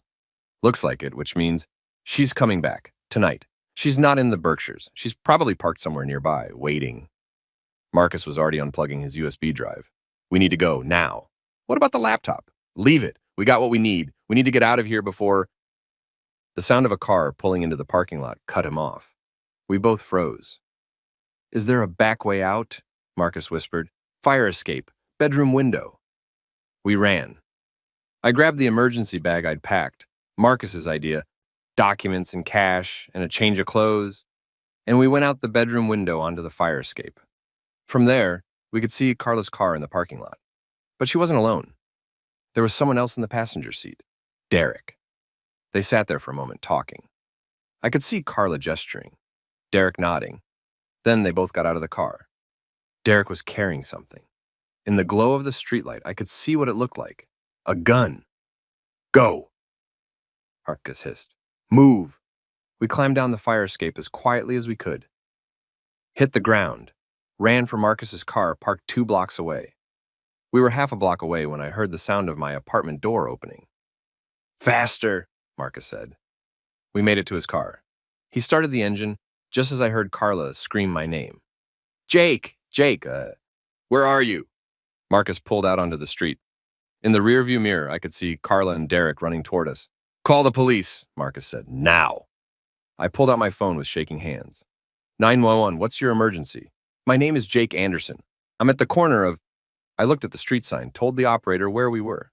Looks like it, which means she's coming back tonight. She's not in the Berkshires. She's probably parked somewhere nearby, waiting. Marcus was already unplugging his USB drive. We need to go, now. What about the laptop? Leave it. We got what we need. We need to get out of here before... The sound of a car pulling into the parking lot cut him off. We both froze. Is there a back way out? Marcus whispered. Fire escape. Bedroom window. We ran. I grabbed the emergency bag I'd packed, Marcus's idea, documents and cash and a change of clothes, and we went out the bedroom window onto the fire escape. From there, we could see Carla's car in the parking lot. But she wasn't alone. There was someone else in the passenger seat. Derek. They sat there for a moment, talking. I could see Carla gesturing, Derek nodding. Then they both got out of the car. Derek was carrying something. In the glow of the streetlight, I could see what it looked like. A gun. Go! Marcus hissed. Move! We climbed down the fire escape as quietly as we could. Hit the ground. Ran for Marcus's car parked 2 blocks away. We were half a block away when I heard the sound of my apartment door opening. Faster, Marcus said. We made it to his car. He started the engine just as I heard Carla scream my name. Jake, where are you? Marcus pulled out onto the street. In the rearview mirror, I could see Carla and Derek running toward us. Call the police, Marcus said. Now. I pulled out my phone with shaking hands. 911, what's your emergency? My name is Jake Anderson. I'm at the corner of... I looked at the street sign, told the operator where we were.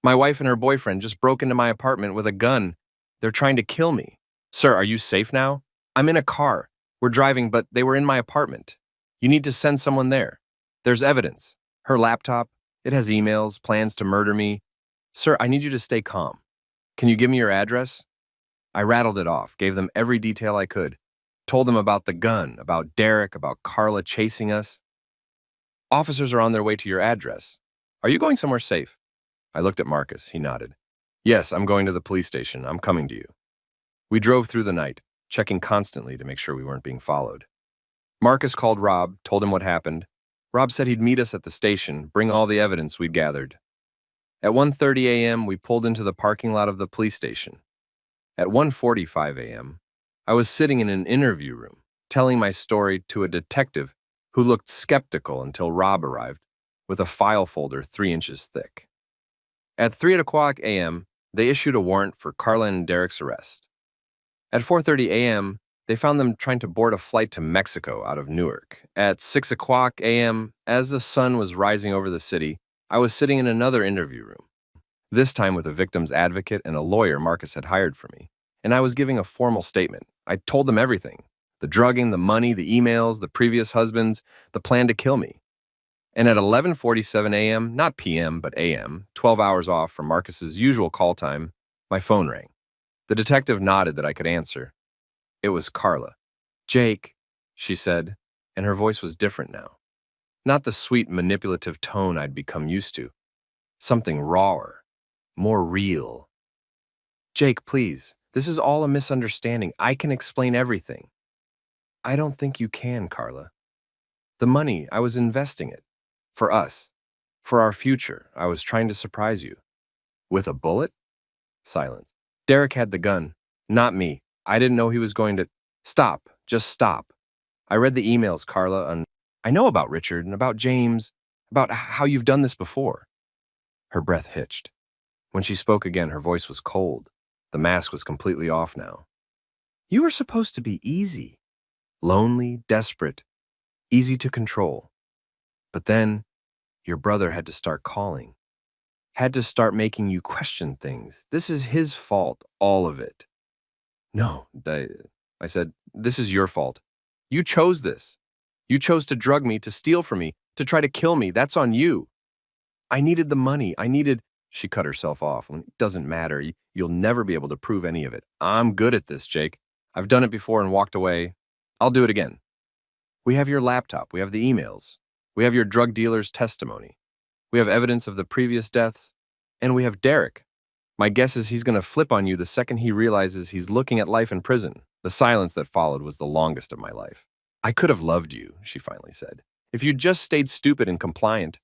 My wife and her boyfriend just broke into my apartment with a gun. They're trying to kill me. Sir, are you safe now? I'm in a car. We're driving, but they were in my apartment. You need to send someone there. There's evidence. Her laptop. It has emails, plans to murder me. Sir, I need you to stay calm. Can you give me your address? I rattled it off, gave them every detail I could. Told them about the gun, about Derek, about Carla chasing us. Officers are on their way to your address. Are you going somewhere safe? I looked at Marcus. He nodded. Yes, I'm going to the police station. I'm coming to you. We drove through the night, checking constantly to make sure we weren't being followed. Marcus called Rob, told him what happened. Rob said he'd meet us at the station, bring all the evidence we'd gathered. At 1:30 a.m., we pulled into the parking lot of the police station. At 1:45 a.m., I was sitting in an interview room, telling my story to a detective who looked skeptical until Rob arrived with a file folder 3 inches thick. At 3:00 a.m., they issued a warrant for Carla and Derek's arrest. At 4:30 a.m., they found them trying to board a flight to Mexico out of Newark. At 6:00 a.m., as the sun was rising over the city, I was sitting in another interview room, this time with a victim's advocate and a lawyer Marcus had hired for me, and I was giving a formal statement. I told them everything: the drugging, the money, the emails, the previous husbands, the plan to kill me. And at 11:47 a.m., not p.m., but a.m., 12 hours off from Marcus's usual call time, my phone rang. The detective nodded that I could answer. It was Carla. Jake, she said, and her voice was different now. Not the sweet, manipulative tone I'd become used to. Something rawer, more real. Jake, please, This is all a misunderstanding. I can explain everything. I don't think you can, Carla. The money, I was investing it. For us. For our future. I was trying to surprise you. With a bullet? Silence. Derek had the gun. Not me. I didn't know he was going to... Stop. Just stop. I read the emails, Carla, and I know about Richard and about James, about how you've done this before. Her breath hitched. When she spoke again, her voice was cold. The mask was completely off now. You were supposed to be easy. Lonely, desperate, easy to control. But then, your brother had to start calling. Had to start making you question things. This is his fault, all of it. No, I said, this is your fault. You chose this. You chose to drug me, to steal from me, to try to kill me. That's on you. I needed the money. She cut herself off. It doesn't matter. You'll never be able to prove any of it. I'm good at this, Jake. I've done it before and walked away. I'll do it again. We have your laptop. We have the emails. We have your drug dealer's testimony. We have evidence of the previous deaths. And we have Derek. My guess is he's going to flip on you the second he realizes he's looking at life in prison. The silence that followed was the longest of my life. I could have loved you, she finally said, if you'd just stayed stupid and compliant.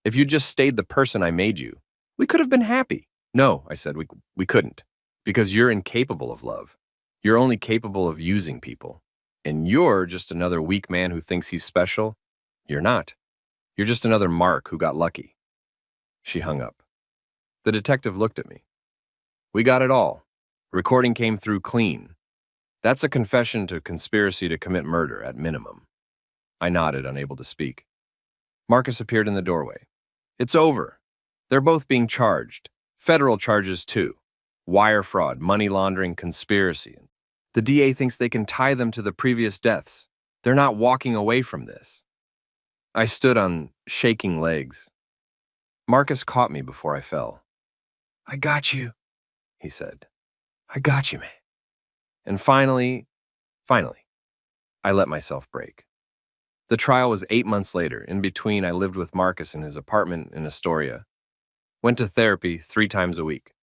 If you'd just stayed the person I made you. We could have been happy. No, I said, we couldn't. Because you're incapable of love. You're only capable of using people. And you're just another weak man who thinks he's special. You're not. You're just another Mark who got lucky. She hung up. The detective looked at me. We got it all. Recording came through clean. That's a confession to conspiracy to commit murder at minimum. I nodded, unable to speak. Marcus appeared in the doorway. It's over. They're both being charged. Federal charges too. Wire fraud, money laundering, conspiracy. The DA thinks they can tie them to the previous deaths. They're not walking away from this. I stood on shaking legs. Marcus caught me before I fell. I got you, he said. I got you, man. And finally, I let myself break. The trial was 8 months later. In between, I lived with Marcus in his apartment in Astoria. Went to therapy 3 times a week.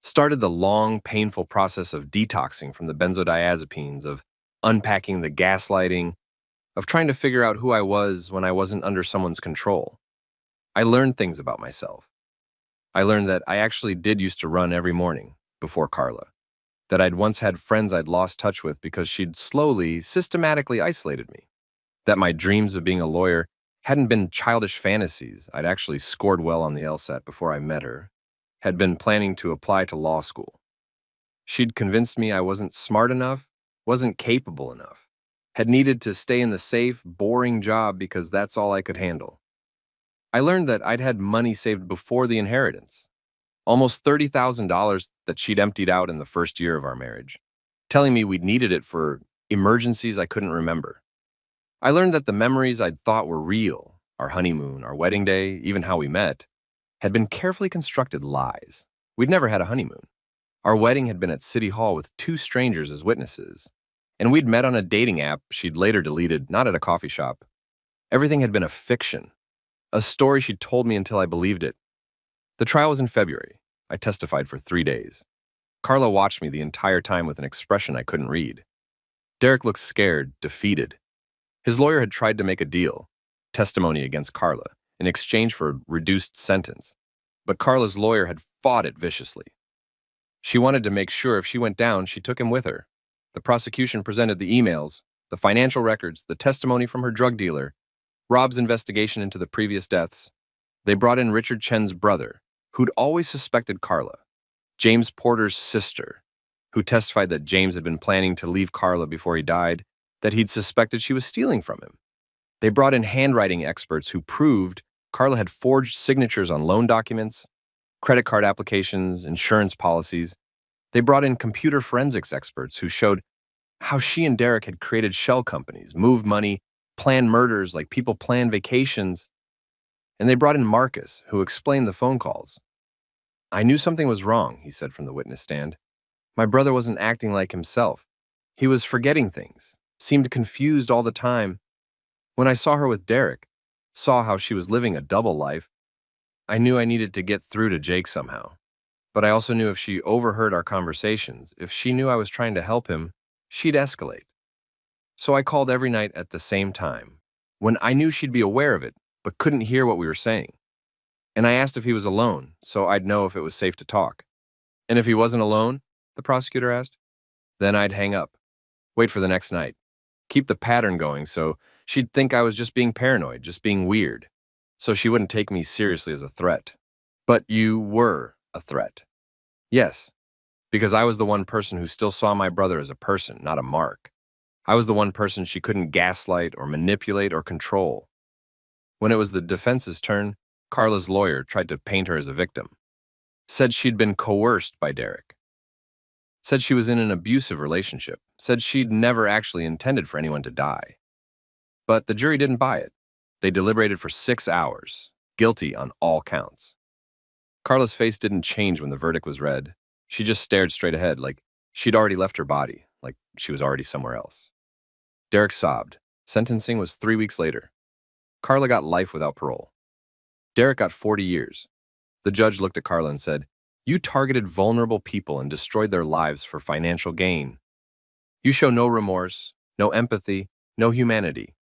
Started the long, painful process of detoxing from the benzodiazepines, of unpacking the gaslighting, of trying to figure out who I was when I wasn't under someone's control. I learned things about myself. I learned that I actually did used to run every morning before Carla, that I'd once had friends I'd lost touch with because she'd slowly, systematically isolated me, that my dreams of being a lawyer hadn't been childish fantasies. I'd actually scored well on the LSAT before I met her, had been planning to apply to law school. She'd convinced me I wasn't smart enough, wasn't capable enough, had needed to stay in the safe, boring job because that's all I could handle. I learned that I'd had money saved before the inheritance, almost $30,000 that she'd emptied out in the first year of our marriage, telling me we'd needed it for emergencies I couldn't remember. I learned that the memories I'd thought were real, our honeymoon, our wedding day, even how we met, had been carefully constructed lies. We'd never had a honeymoon. Our wedding had been at City Hall with 2 strangers as witnesses, and we'd met on a dating app she'd later deleted, not at a coffee shop. Everything had been a fiction, a story she'd told me until I believed it. The trial was in February. I testified for 3 days. Carla watched me the entire time with an expression I couldn't read. Derek looked scared, defeated. His lawyer had tried to make a deal, testimony against Carla, in exchange for a reduced sentence. But Carla's lawyer had fought it viciously. She wanted to make sure if she went down, she took him with her. The prosecution presented the emails, the financial records, the testimony from her drug dealer, Rob's investigation into the previous deaths. They brought in Richard Chen's brother, who'd always suspected Carla, James Porter's sister, who testified that James had been planning to leave Carla before he died, that he'd suspected she was stealing from him. They brought in handwriting experts who proved Carla had forged signatures on loan documents, credit card applications, insurance policies. They brought in computer forensics experts who showed how she and Derek had created shell companies, moved money, planned murders like people plan vacations. And they brought in Marcus, who explained the phone calls. I knew something was wrong, he said from the witness stand. My brother wasn't acting like himself. He was forgetting things, seemed confused all the time. When I saw her with Derek, saw how she was living a double life, I knew I needed to get through to Jake somehow. But I also knew if she overheard our conversations, if she knew I was trying to help him, she'd escalate. So I called every night at the same time, when I knew she'd be aware of it, but couldn't hear what we were saying. And I asked if he was alone, so I'd know if it was safe to talk. And if he wasn't alone, the prosecutor asked, then I'd hang up, wait for the next night, keep the pattern going so she'd think I was just being paranoid, just being weird, so she wouldn't take me seriously as a threat. But you were a threat. Yes, because I was the one person who still saw my brother as a person, not a mark. I was the one person she couldn't gaslight or manipulate or control. When it was the defense's turn, Carla's lawyer tried to paint her as a victim. Said she'd been coerced by Derek. Said she was in an abusive relationship. Said she'd never actually intended for anyone to die. But the jury didn't buy it. They deliberated for 6 hours, guilty on all counts. Carla's face didn't change when the verdict was read. She just stared straight ahead, like she'd already left her body, like she was already somewhere else. Derek sobbed. Sentencing was 3 weeks later. Carla got life without parole. Derek got 40 years. The judge looked at Carla and said, "You targeted vulnerable people and destroyed their lives for financial gain. You show no remorse, no empathy, no humanity.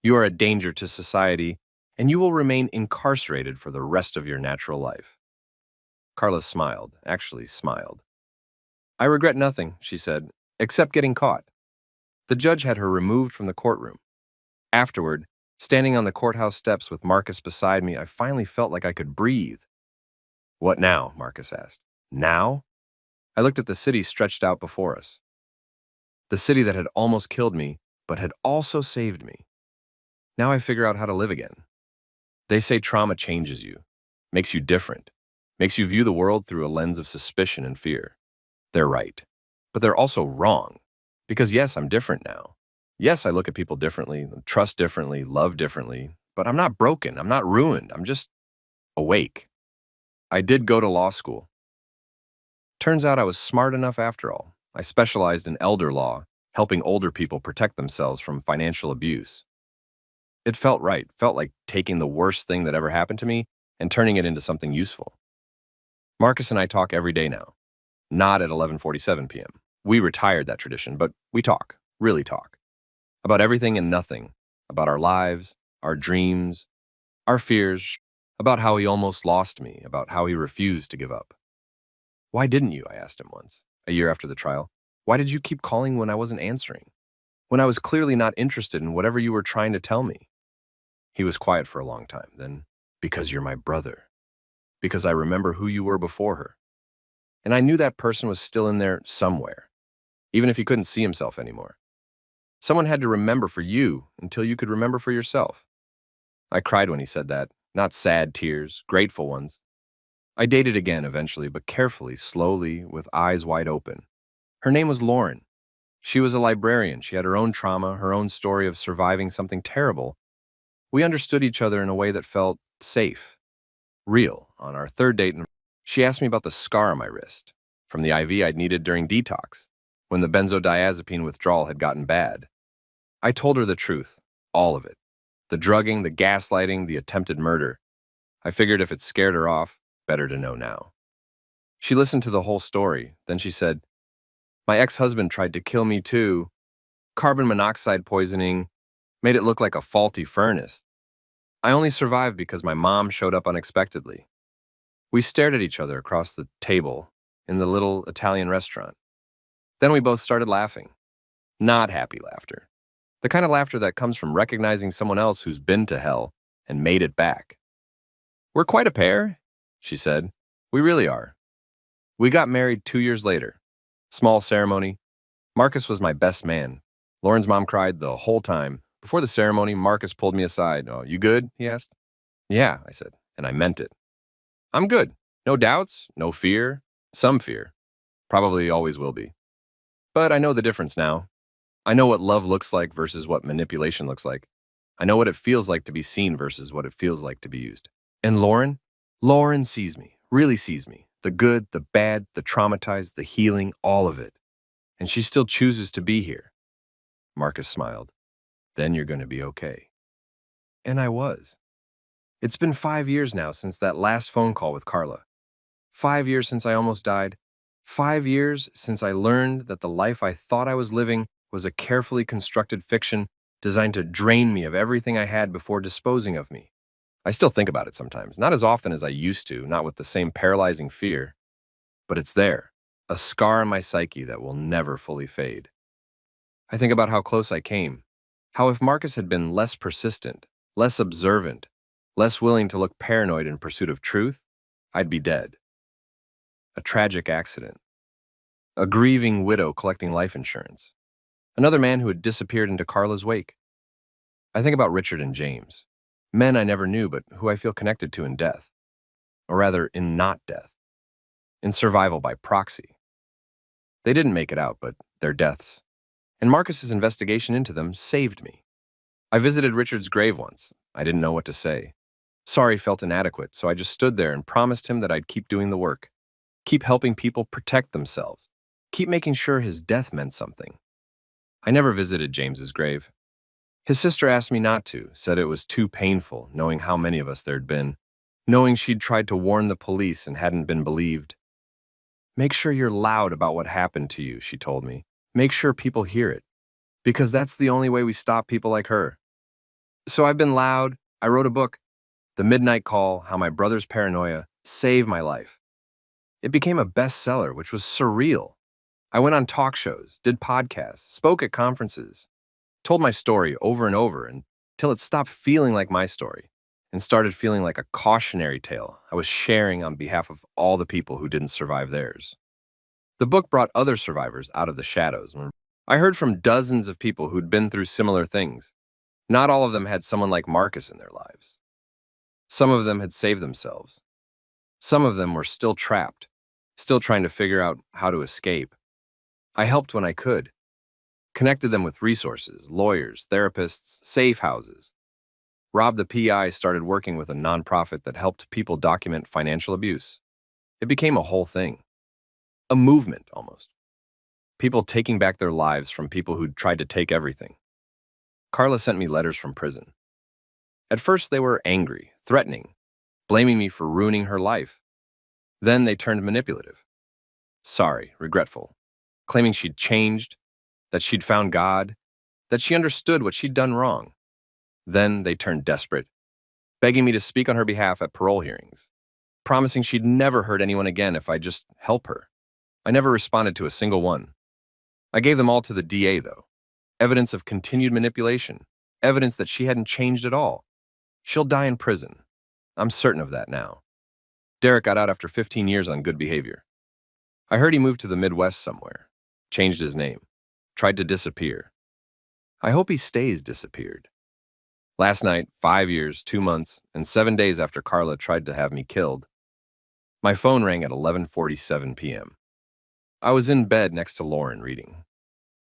You are a danger to society, and you will remain incarcerated for the rest of your natural life." Carla smiled, actually smiled. "I regret nothing," she said, "except getting caught." The judge had her removed from the courtroom. Afterward, standing on the courthouse steps with Marcus beside me, I finally felt like I could breathe. "What now?" Marcus asked. "Now?" I looked at the city stretched out before us. The city that had almost killed me, but had also saved me. Now I figure out how to live again. They say trauma changes you, makes you different, makes you view the world through a lens of suspicion and fear. They're right. But they're also wrong. Because yes, I'm different now. Yes, I look at people differently, trust differently, love differently, but I'm not broken, I'm not ruined, I'm just awake. I did go to law school. Turns out I was smart enough after all. I specialized in elder law, helping older people protect themselves from financial abuse. It felt right, felt like taking the worst thing that ever happened to me and turning it into something useful. Marcus and I talk every day now. Not at 11:47 p.m. We retired that tradition, but we talk, really talk. About everything and nothing, about our lives, our dreams, our fears, about how he almost lost me, about how he refused to give up. "Why didn't you?" I asked him once, a year after the trial. "Why did you keep calling when I wasn't answering? When I was clearly not interested in whatever you were trying to tell me?" He was quiet for a long time. Then, "Because you're my brother. Because I remember who you were before her. And I knew that person was still in there somewhere, even if he couldn't see himself anymore. Someone had to remember for you until you could remember for yourself." I cried when he said that, not sad tears, grateful ones. I dated again eventually, but carefully, slowly, with eyes wide open. Her name was Lauren. She was a librarian. She had her own trauma, her own story of surviving something terrible. We understood each other in a way that felt safe, real. On our third date, she asked me about the scar on my wrist, from the IV I'd needed during detox, when the benzodiazepine withdrawal had gotten bad. I told her the truth, all of it. The drugging, the gaslighting, the attempted murder. I figured if it scared her off, better to know now. She listened to the whole story. Then she said, "My ex-husband tried to kill me too. Carbon monoxide poisoning made it look like a faulty furnace. I only survived because my mom showed up unexpectedly." We stared at each other across the table in the little Italian restaurant. Then we both started laughing. Not happy laughter. The kind of laughter that comes from recognizing someone else who's been to hell and made it back. "We're quite a pair," she said. "We really are." We got married 2 years later. Small ceremony. Marcus was my best man. Lauren's mom cried the whole time. Before the ceremony, Marcus pulled me aside. "Oh, you good?" he asked. "Yeah," I said, and I meant it. "I'm good. No doubts, no fear. Some fear. Probably always will be. But I know the difference now. I know what love looks like versus what manipulation looks like. I know what it feels like to be seen versus what it feels like to be used. And Lauren sees me, really sees me. The good, the bad, the traumatized, the healing, all of it. And she still chooses to be here." Marcus smiled. "Then you're going to be okay." And I was. It's been 5 years now since that last phone call with Carla. 5 years since I almost died. 5 years since I learned that the life I thought I was living was a carefully constructed fiction designed to drain me of everything I had before disposing of me. I still think about it sometimes, not as often as I used to, not with the same paralyzing fear, but it's there, a scar on my psyche that will never fully fade. I think about how close I came, how if Marcus had been less persistent, less observant, less willing to look paranoid in pursuit of truth, I'd be dead. A tragic accident. A grieving widow collecting life insurance. Another man who had disappeared into Carla's wake. I think about Richard and James, men I never knew but who I feel connected to in death, or rather in not death, in survival by proxy. They didn't make it out, but their deaths, and Marcus's investigation into them saved me. I visited Richard's grave once. I didn't know what to say. Sorry felt inadequate, so I just stood there and promised him that I'd keep doing the work, keep helping people protect themselves, keep making sure his death meant something. I never visited James's grave. His sister asked me not to, said it was too painful, knowing how many of us there'd been, knowing she'd tried to warn the police and hadn't been believed. Make sure you're loud about what happened to you, she told me. Make sure people hear it, because that's the only way we stop people like her. So I've been loud. I wrote a book, The Midnight Call, How My Brother's Paranoia Saved My Life. It became a bestseller, which was surreal. I went on talk shows, did podcasts, spoke at conferences, told my story over and over until it stopped feeling like my story and started feeling like a cautionary tale I was sharing on behalf of all the people who didn't survive theirs. The book brought other survivors out of the shadows. I heard from dozens of people who'd been through similar things. Not all of them had someone like Marcus in their lives. Some of them had saved themselves. Some of them were still trapped, still trying to figure out how to escape. I helped when I could, connected them with resources, lawyers, therapists, safe houses. Rob the PI started working with a nonprofit that helped people document financial abuse. It became a whole thing, a movement almost. People taking back their lives from people who'd tried to take everything. Carla sent me letters from prison. At first they were angry, threatening, blaming me for ruining her life. Then they turned manipulative. Sorry, regretful, claiming she'd changed, that she'd found God, that she understood what she'd done wrong. Then they turned desperate, begging me to speak on her behalf at parole hearings, promising she'd never hurt anyone again if I'd just help her. I never responded to a single one. I gave them all to the DA, though. Evidence of continued manipulation, evidence that she hadn't changed at all. She'll die in prison. I'm certain of that now. Derek got out after 15 years on good behavior. I heard he moved to the Midwest somewhere, changed his name, tried to disappear. I hope he stays disappeared. Last night, 5 years, 2 months, and 7 days after Carla tried to have me killed, my phone rang at 11:47 p.m. I was in bed next to Lauren reading.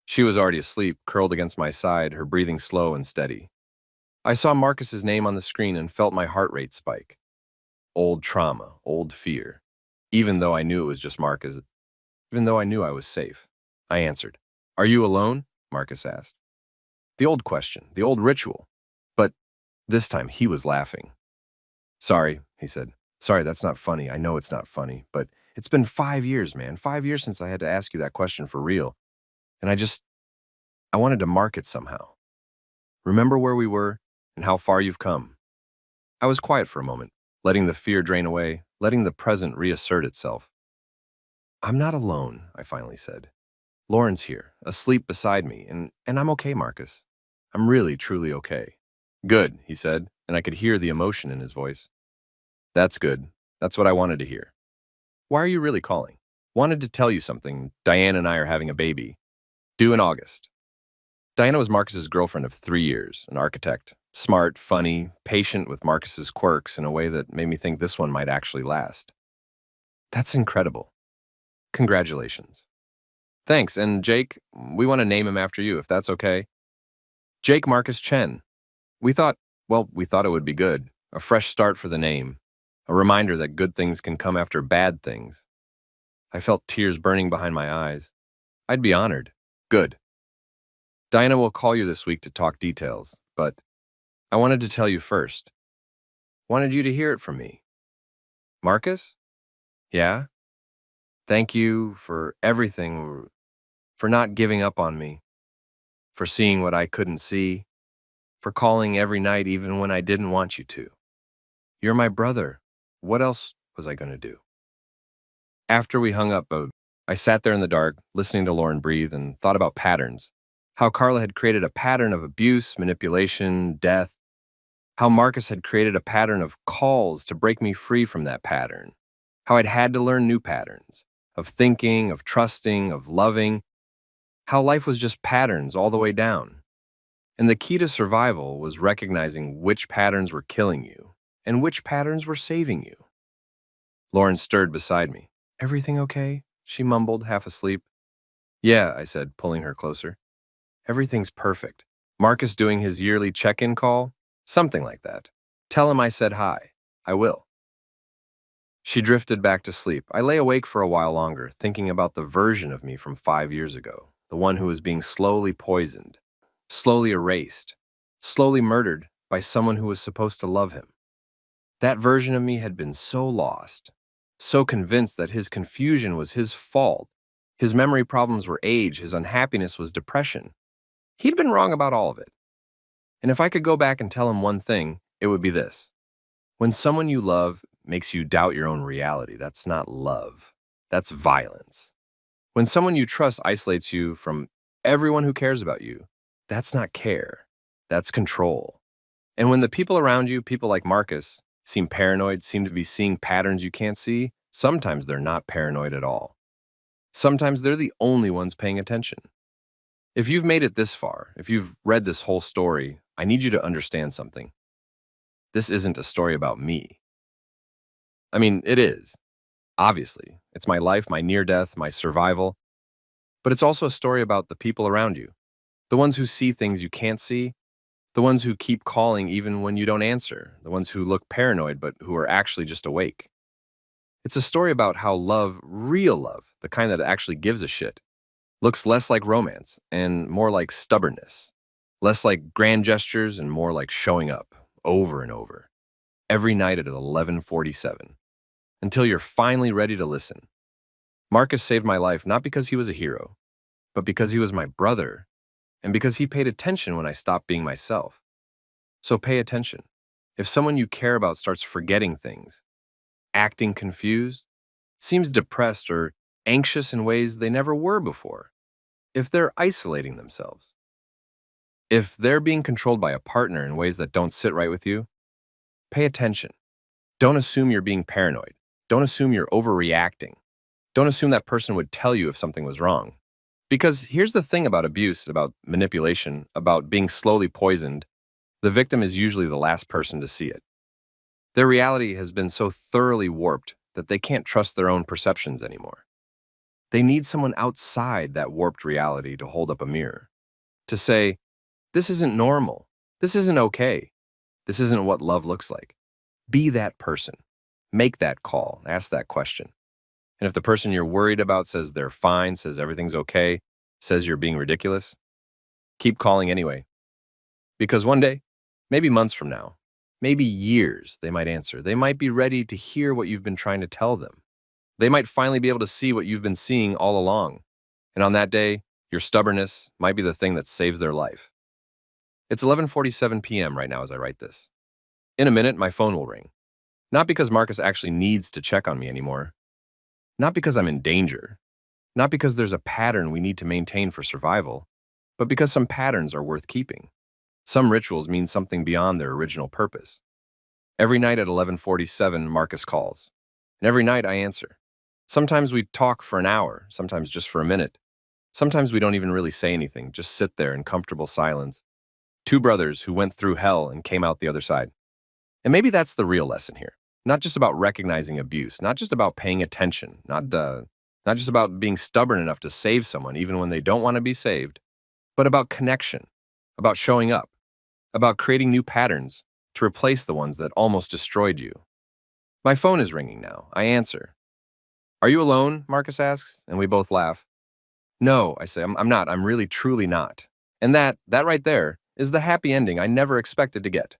She was already asleep, curled against my side, her breathing slow and steady. I saw Marcus's name on the screen and felt my heart rate spike. Old trauma, old fear. Even though I knew it was just Marcus, even though I knew I was safe. I answered. Are you alone? Marcus asked. The old question, the old ritual. But this time he was laughing. Sorry, he said. Sorry, that's not funny. I know it's not funny, but it's been 5 years, man. 5 years since I had to ask you that question for real. And I wanted to mark it somehow. Remember where we were and how far you've come. I was quiet for a moment, letting the fear drain away, letting the present reassert itself. I'm not alone, I finally said. Lauren's here, asleep beside me, and I'm okay, Marcus. I'm really, truly okay. Good, he said, and I could hear the emotion in his voice. That's good. That's what I wanted to hear. Why are you really calling? Wanted to tell you something. Diane and I are having a baby. Due in August. Diana was Marcus's girlfriend of 3 years, an architect. Smart, funny, patient with Marcus's quirks in a way that made me think this one might actually last. That's incredible. Congratulations. Thanks, and Jake, we want to name him after you, if that's okay. Jake Marcus Chen. We thought it would be good. A fresh start for the name. A reminder that good things can come after bad things. I felt tears burning behind my eyes. I'd be honored. Good. Diana will call you this week to talk details, but I wanted to tell you first. Wanted you to hear it from me. Marcus? Yeah? Thank you for everything, for not giving up on me, for seeing what I couldn't see, for calling every night even when I didn't want you to. You're my brother. What else was I going to do? After we hung up, I sat there in the dark, listening to Lauren breathe, and thought about patterns. How Carla had created a pattern of abuse, manipulation, death. How Marcus had created a pattern of calls to break me free from that pattern. How I'd had to learn new patterns of thinking, of trusting, of loving. How life was just patterns all the way down. And the key to survival was recognizing which patterns were killing you and which patterns were saving you. Lauren stirred beside me. Everything okay? She mumbled, half asleep. Yeah, I said, pulling her closer. Everything's perfect. Marcus doing his yearly check-in call? Something like that. Tell him I said hi. I will. She drifted back to sleep. I lay awake for a while longer, thinking about the version of me from 5 years ago, the one who was being slowly poisoned, slowly erased, slowly murdered by someone who was supposed to love him. That version of me had been so lost, so convinced that his confusion was his fault. His memory problems were age, his unhappiness was depression. He'd been wrong about all of it. And if I could go back and tell him one thing, it would be this. When someone you love makes you doubt your own reality, that's not love. That's violence. When someone you trust isolates you from everyone who cares about you, that's not care. That's control. And when the people around you, people like Marcus, seem paranoid, seem to be seeing patterns you can't see, sometimes they're not paranoid at all. Sometimes they're the only ones paying attention. If you've made it this far, if you've read this whole story, I need you to understand something. This isn't a story about me. I mean, it is. Obviously. It's my life, my near death, my survival. But it's also a story about the people around you. The ones who see things you can't see. The ones who keep calling even when you don't answer. The ones who look paranoid but who are actually just awake. It's a story about how love, real love, the kind that actually gives a shit, looks less like romance and more like stubbornness. Less like grand gestures and more like showing up over and over. Every night at 11:47. Until you're finally ready to listen. Marcus saved my life not because he was a hero, but because he was my brother and because he paid attention when I stopped being myself. So pay attention. If someone you care about starts forgetting things, acting confused, seems depressed or anxious in ways they never were before, if they're isolating themselves, if they're being controlled by a partner in ways that don't sit right with you, pay attention. Don't assume you're being paranoid. Don't assume you're overreacting. Don't assume that person would tell you if something was wrong. Because here's the thing about abuse, about manipulation, about being slowly poisoned, the victim is usually the last person to see it. Their reality has been so thoroughly warped that they can't trust their own perceptions anymore. They need someone outside that warped reality to hold up a mirror, to say, this isn't normal, this isn't okay, this isn't what love looks like. Be that person. Make that call. Ask that question. And if the person you're worried about says they're fine, says everything's okay, says you're being ridiculous, keep calling anyway. Because one day, maybe months from now, maybe years, they might answer. They might be ready to hear what you've been trying to tell them. They might finally be able to see what you've been seeing all along. And on that day, your stubbornness might be the thing that saves their life. It's 11:47 p.m. right now as I write this. In a minute, my phone will ring. Not because Marcus actually needs to check on me anymore. Not because I'm in danger. Not because there's a pattern we need to maintain for survival, but because some patterns are worth keeping. Some rituals mean something beyond their original purpose. Every night at 11:47, Marcus calls. And every night I answer. Sometimes we talk for an hour, sometimes just for a minute. Sometimes we don't even really say anything, just sit there in comfortable silence. Two brothers who went through hell and came out the other side. And maybe that's the real lesson here. Not just about recognizing abuse, not just about paying attention, not just about being stubborn enough to save someone even when they don't want to be saved, but about connection, about showing up, about creating new patterns to replace the ones that almost destroyed you. My phone is ringing now. I answer. Are you alone? Marcus asks, and we both laugh. No, I say, I'm not. I'm really, truly not. And that right there is the happy ending I never expected to get.